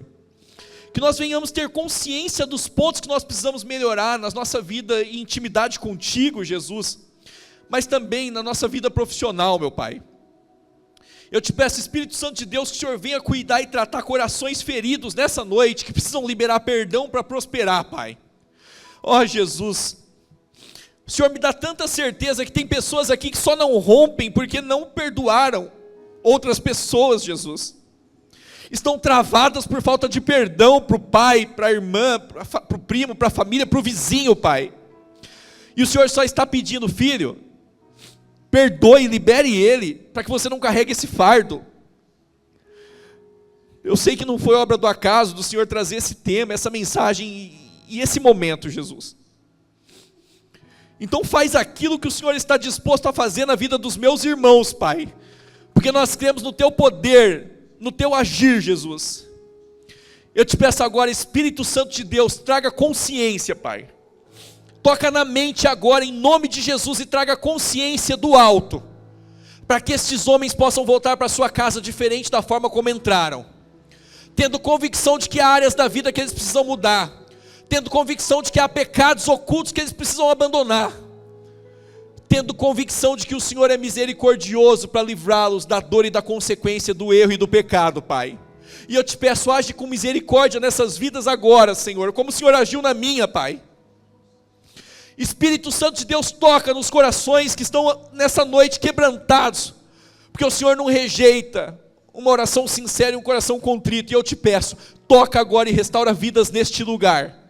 Que nós venhamos ter consciência dos pontos que nós precisamos melhorar na nossa vida e intimidade contigo, Jesus, mas também na nossa vida profissional, meu Pai. Eu te peço, Espírito Santo de Deus, que o Senhor venha cuidar e tratar corações feridos nessa noite, que precisam liberar perdão para prosperar, Pai. Ó Jesus, o Senhor me dá tanta certeza que tem pessoas aqui que só não rompem porque não perdoaram outras pessoas, Jesus. Estão travadas por falta de perdão para o pai, para a irmã, para o primo, para a família, para o vizinho, Pai. E o Senhor só está pedindo, filho, perdoe, libere ele, para que você não carregue esse fardo. Eu sei que não foi obra do acaso do Senhor trazer esse tema, essa mensagem e esse momento, Jesus. Então faz aquilo que o Senhor está disposto a fazer na vida dos meus irmãos, Pai, porque nós cremos no Teu poder, no Teu agir, Jesus. Eu te peço agora, Espírito Santo de Deus, traga consciência, Pai. Toca na mente agora, em nome de Jesus, e traga consciência do alto, para que estes homens possam voltar para sua casa diferente da forma como entraram, tendo convicção de que há áreas da vida que eles precisam mudar, tendo convicção de que há pecados ocultos que eles precisam abandonar, tendo convicção de que o Senhor é misericordioso para livrá-los da dor e da consequência do erro e do pecado, Pai. E eu te peço, age com misericórdia nessas vidas agora, Senhor, como o Senhor agiu na minha, Pai. Espírito Santo de Deus, toca nos corações que estão nessa noite quebrantados, porque o Senhor não rejeita uma oração sincera e um coração contrito. E eu te peço, toca agora e restaura vidas neste lugar.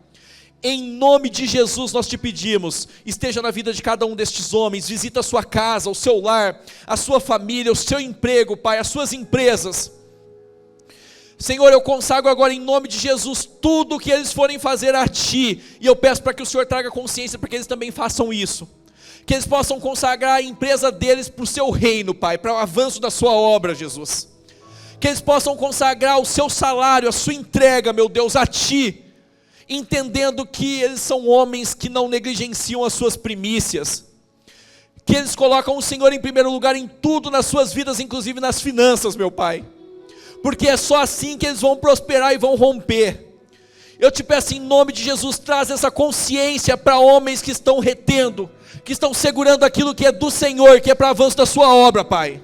Em nome de Jesus nós te pedimos, esteja na vida de cada um destes homens, visita a sua casa, o seu lar, a sua família, o seu emprego, Pai, as suas empresas. Senhor, eu consagro agora em nome de Jesus tudo o que eles forem fazer a Ti, e eu peço para que o Senhor traga consciência para que eles também façam isso, que eles possam consagrar a empresa deles para o Seu reino, Pai, para o avanço da Sua obra, Jesus, que eles possam consagrar o Seu salário, a Sua entrega, meu Deus, a Ti, entendendo que eles são homens que não negligenciam as suas primícias, que eles colocam o Senhor em primeiro lugar em tudo nas suas vidas, inclusive nas finanças, meu Pai, porque é só assim que eles vão prosperar e vão romper. Eu te peço em nome de Jesus, traz essa consciência para homens que estão retendo, que estão segurando aquilo que é do Senhor, que é para avanço da Sua obra, Pai,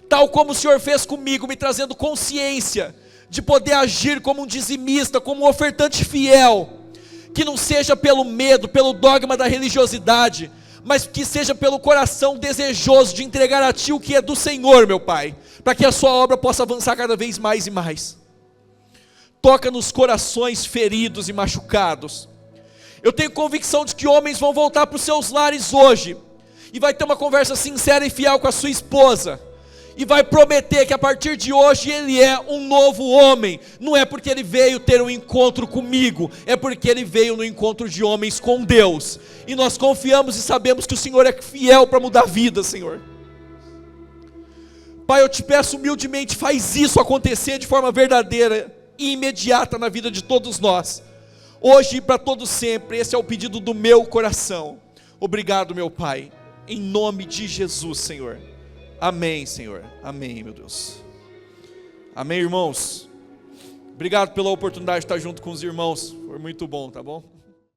tal como o Senhor fez comigo, me trazendo consciência de poder agir como um dizimista, como um ofertante fiel, que não seja pelo medo, pelo dogma da religiosidade, mas que seja pelo coração desejoso de entregar a Ti o que é do Senhor, meu Pai, para que a Sua obra possa avançar cada vez mais e mais. Toca nos corações feridos e machucados. Eu tenho convicção de que homens vão voltar para os seus lares hoje, e vai ter uma conversa sincera e fiel com a sua esposa, e vai prometer que a partir de hoje ele é um novo homem. Não é porque ele veio ter um encontro comigo, é porque ele veio no encontro de homens com Deus, e nós confiamos e sabemos que o Senhor é fiel para mudar vidas, Senhor. Pai, eu te peço humildemente, faz isso acontecer de forma verdadeira e imediata na vida de todos nós, hoje e para todo sempre. Esse é o pedido do meu coração. Obrigado, meu Pai, em nome de Jesus, Senhor. Amém, Senhor. Amém, meu Deus. Amém, irmãos. Obrigado pela oportunidade de estar junto com os irmãos. Foi muito bom, tá bom?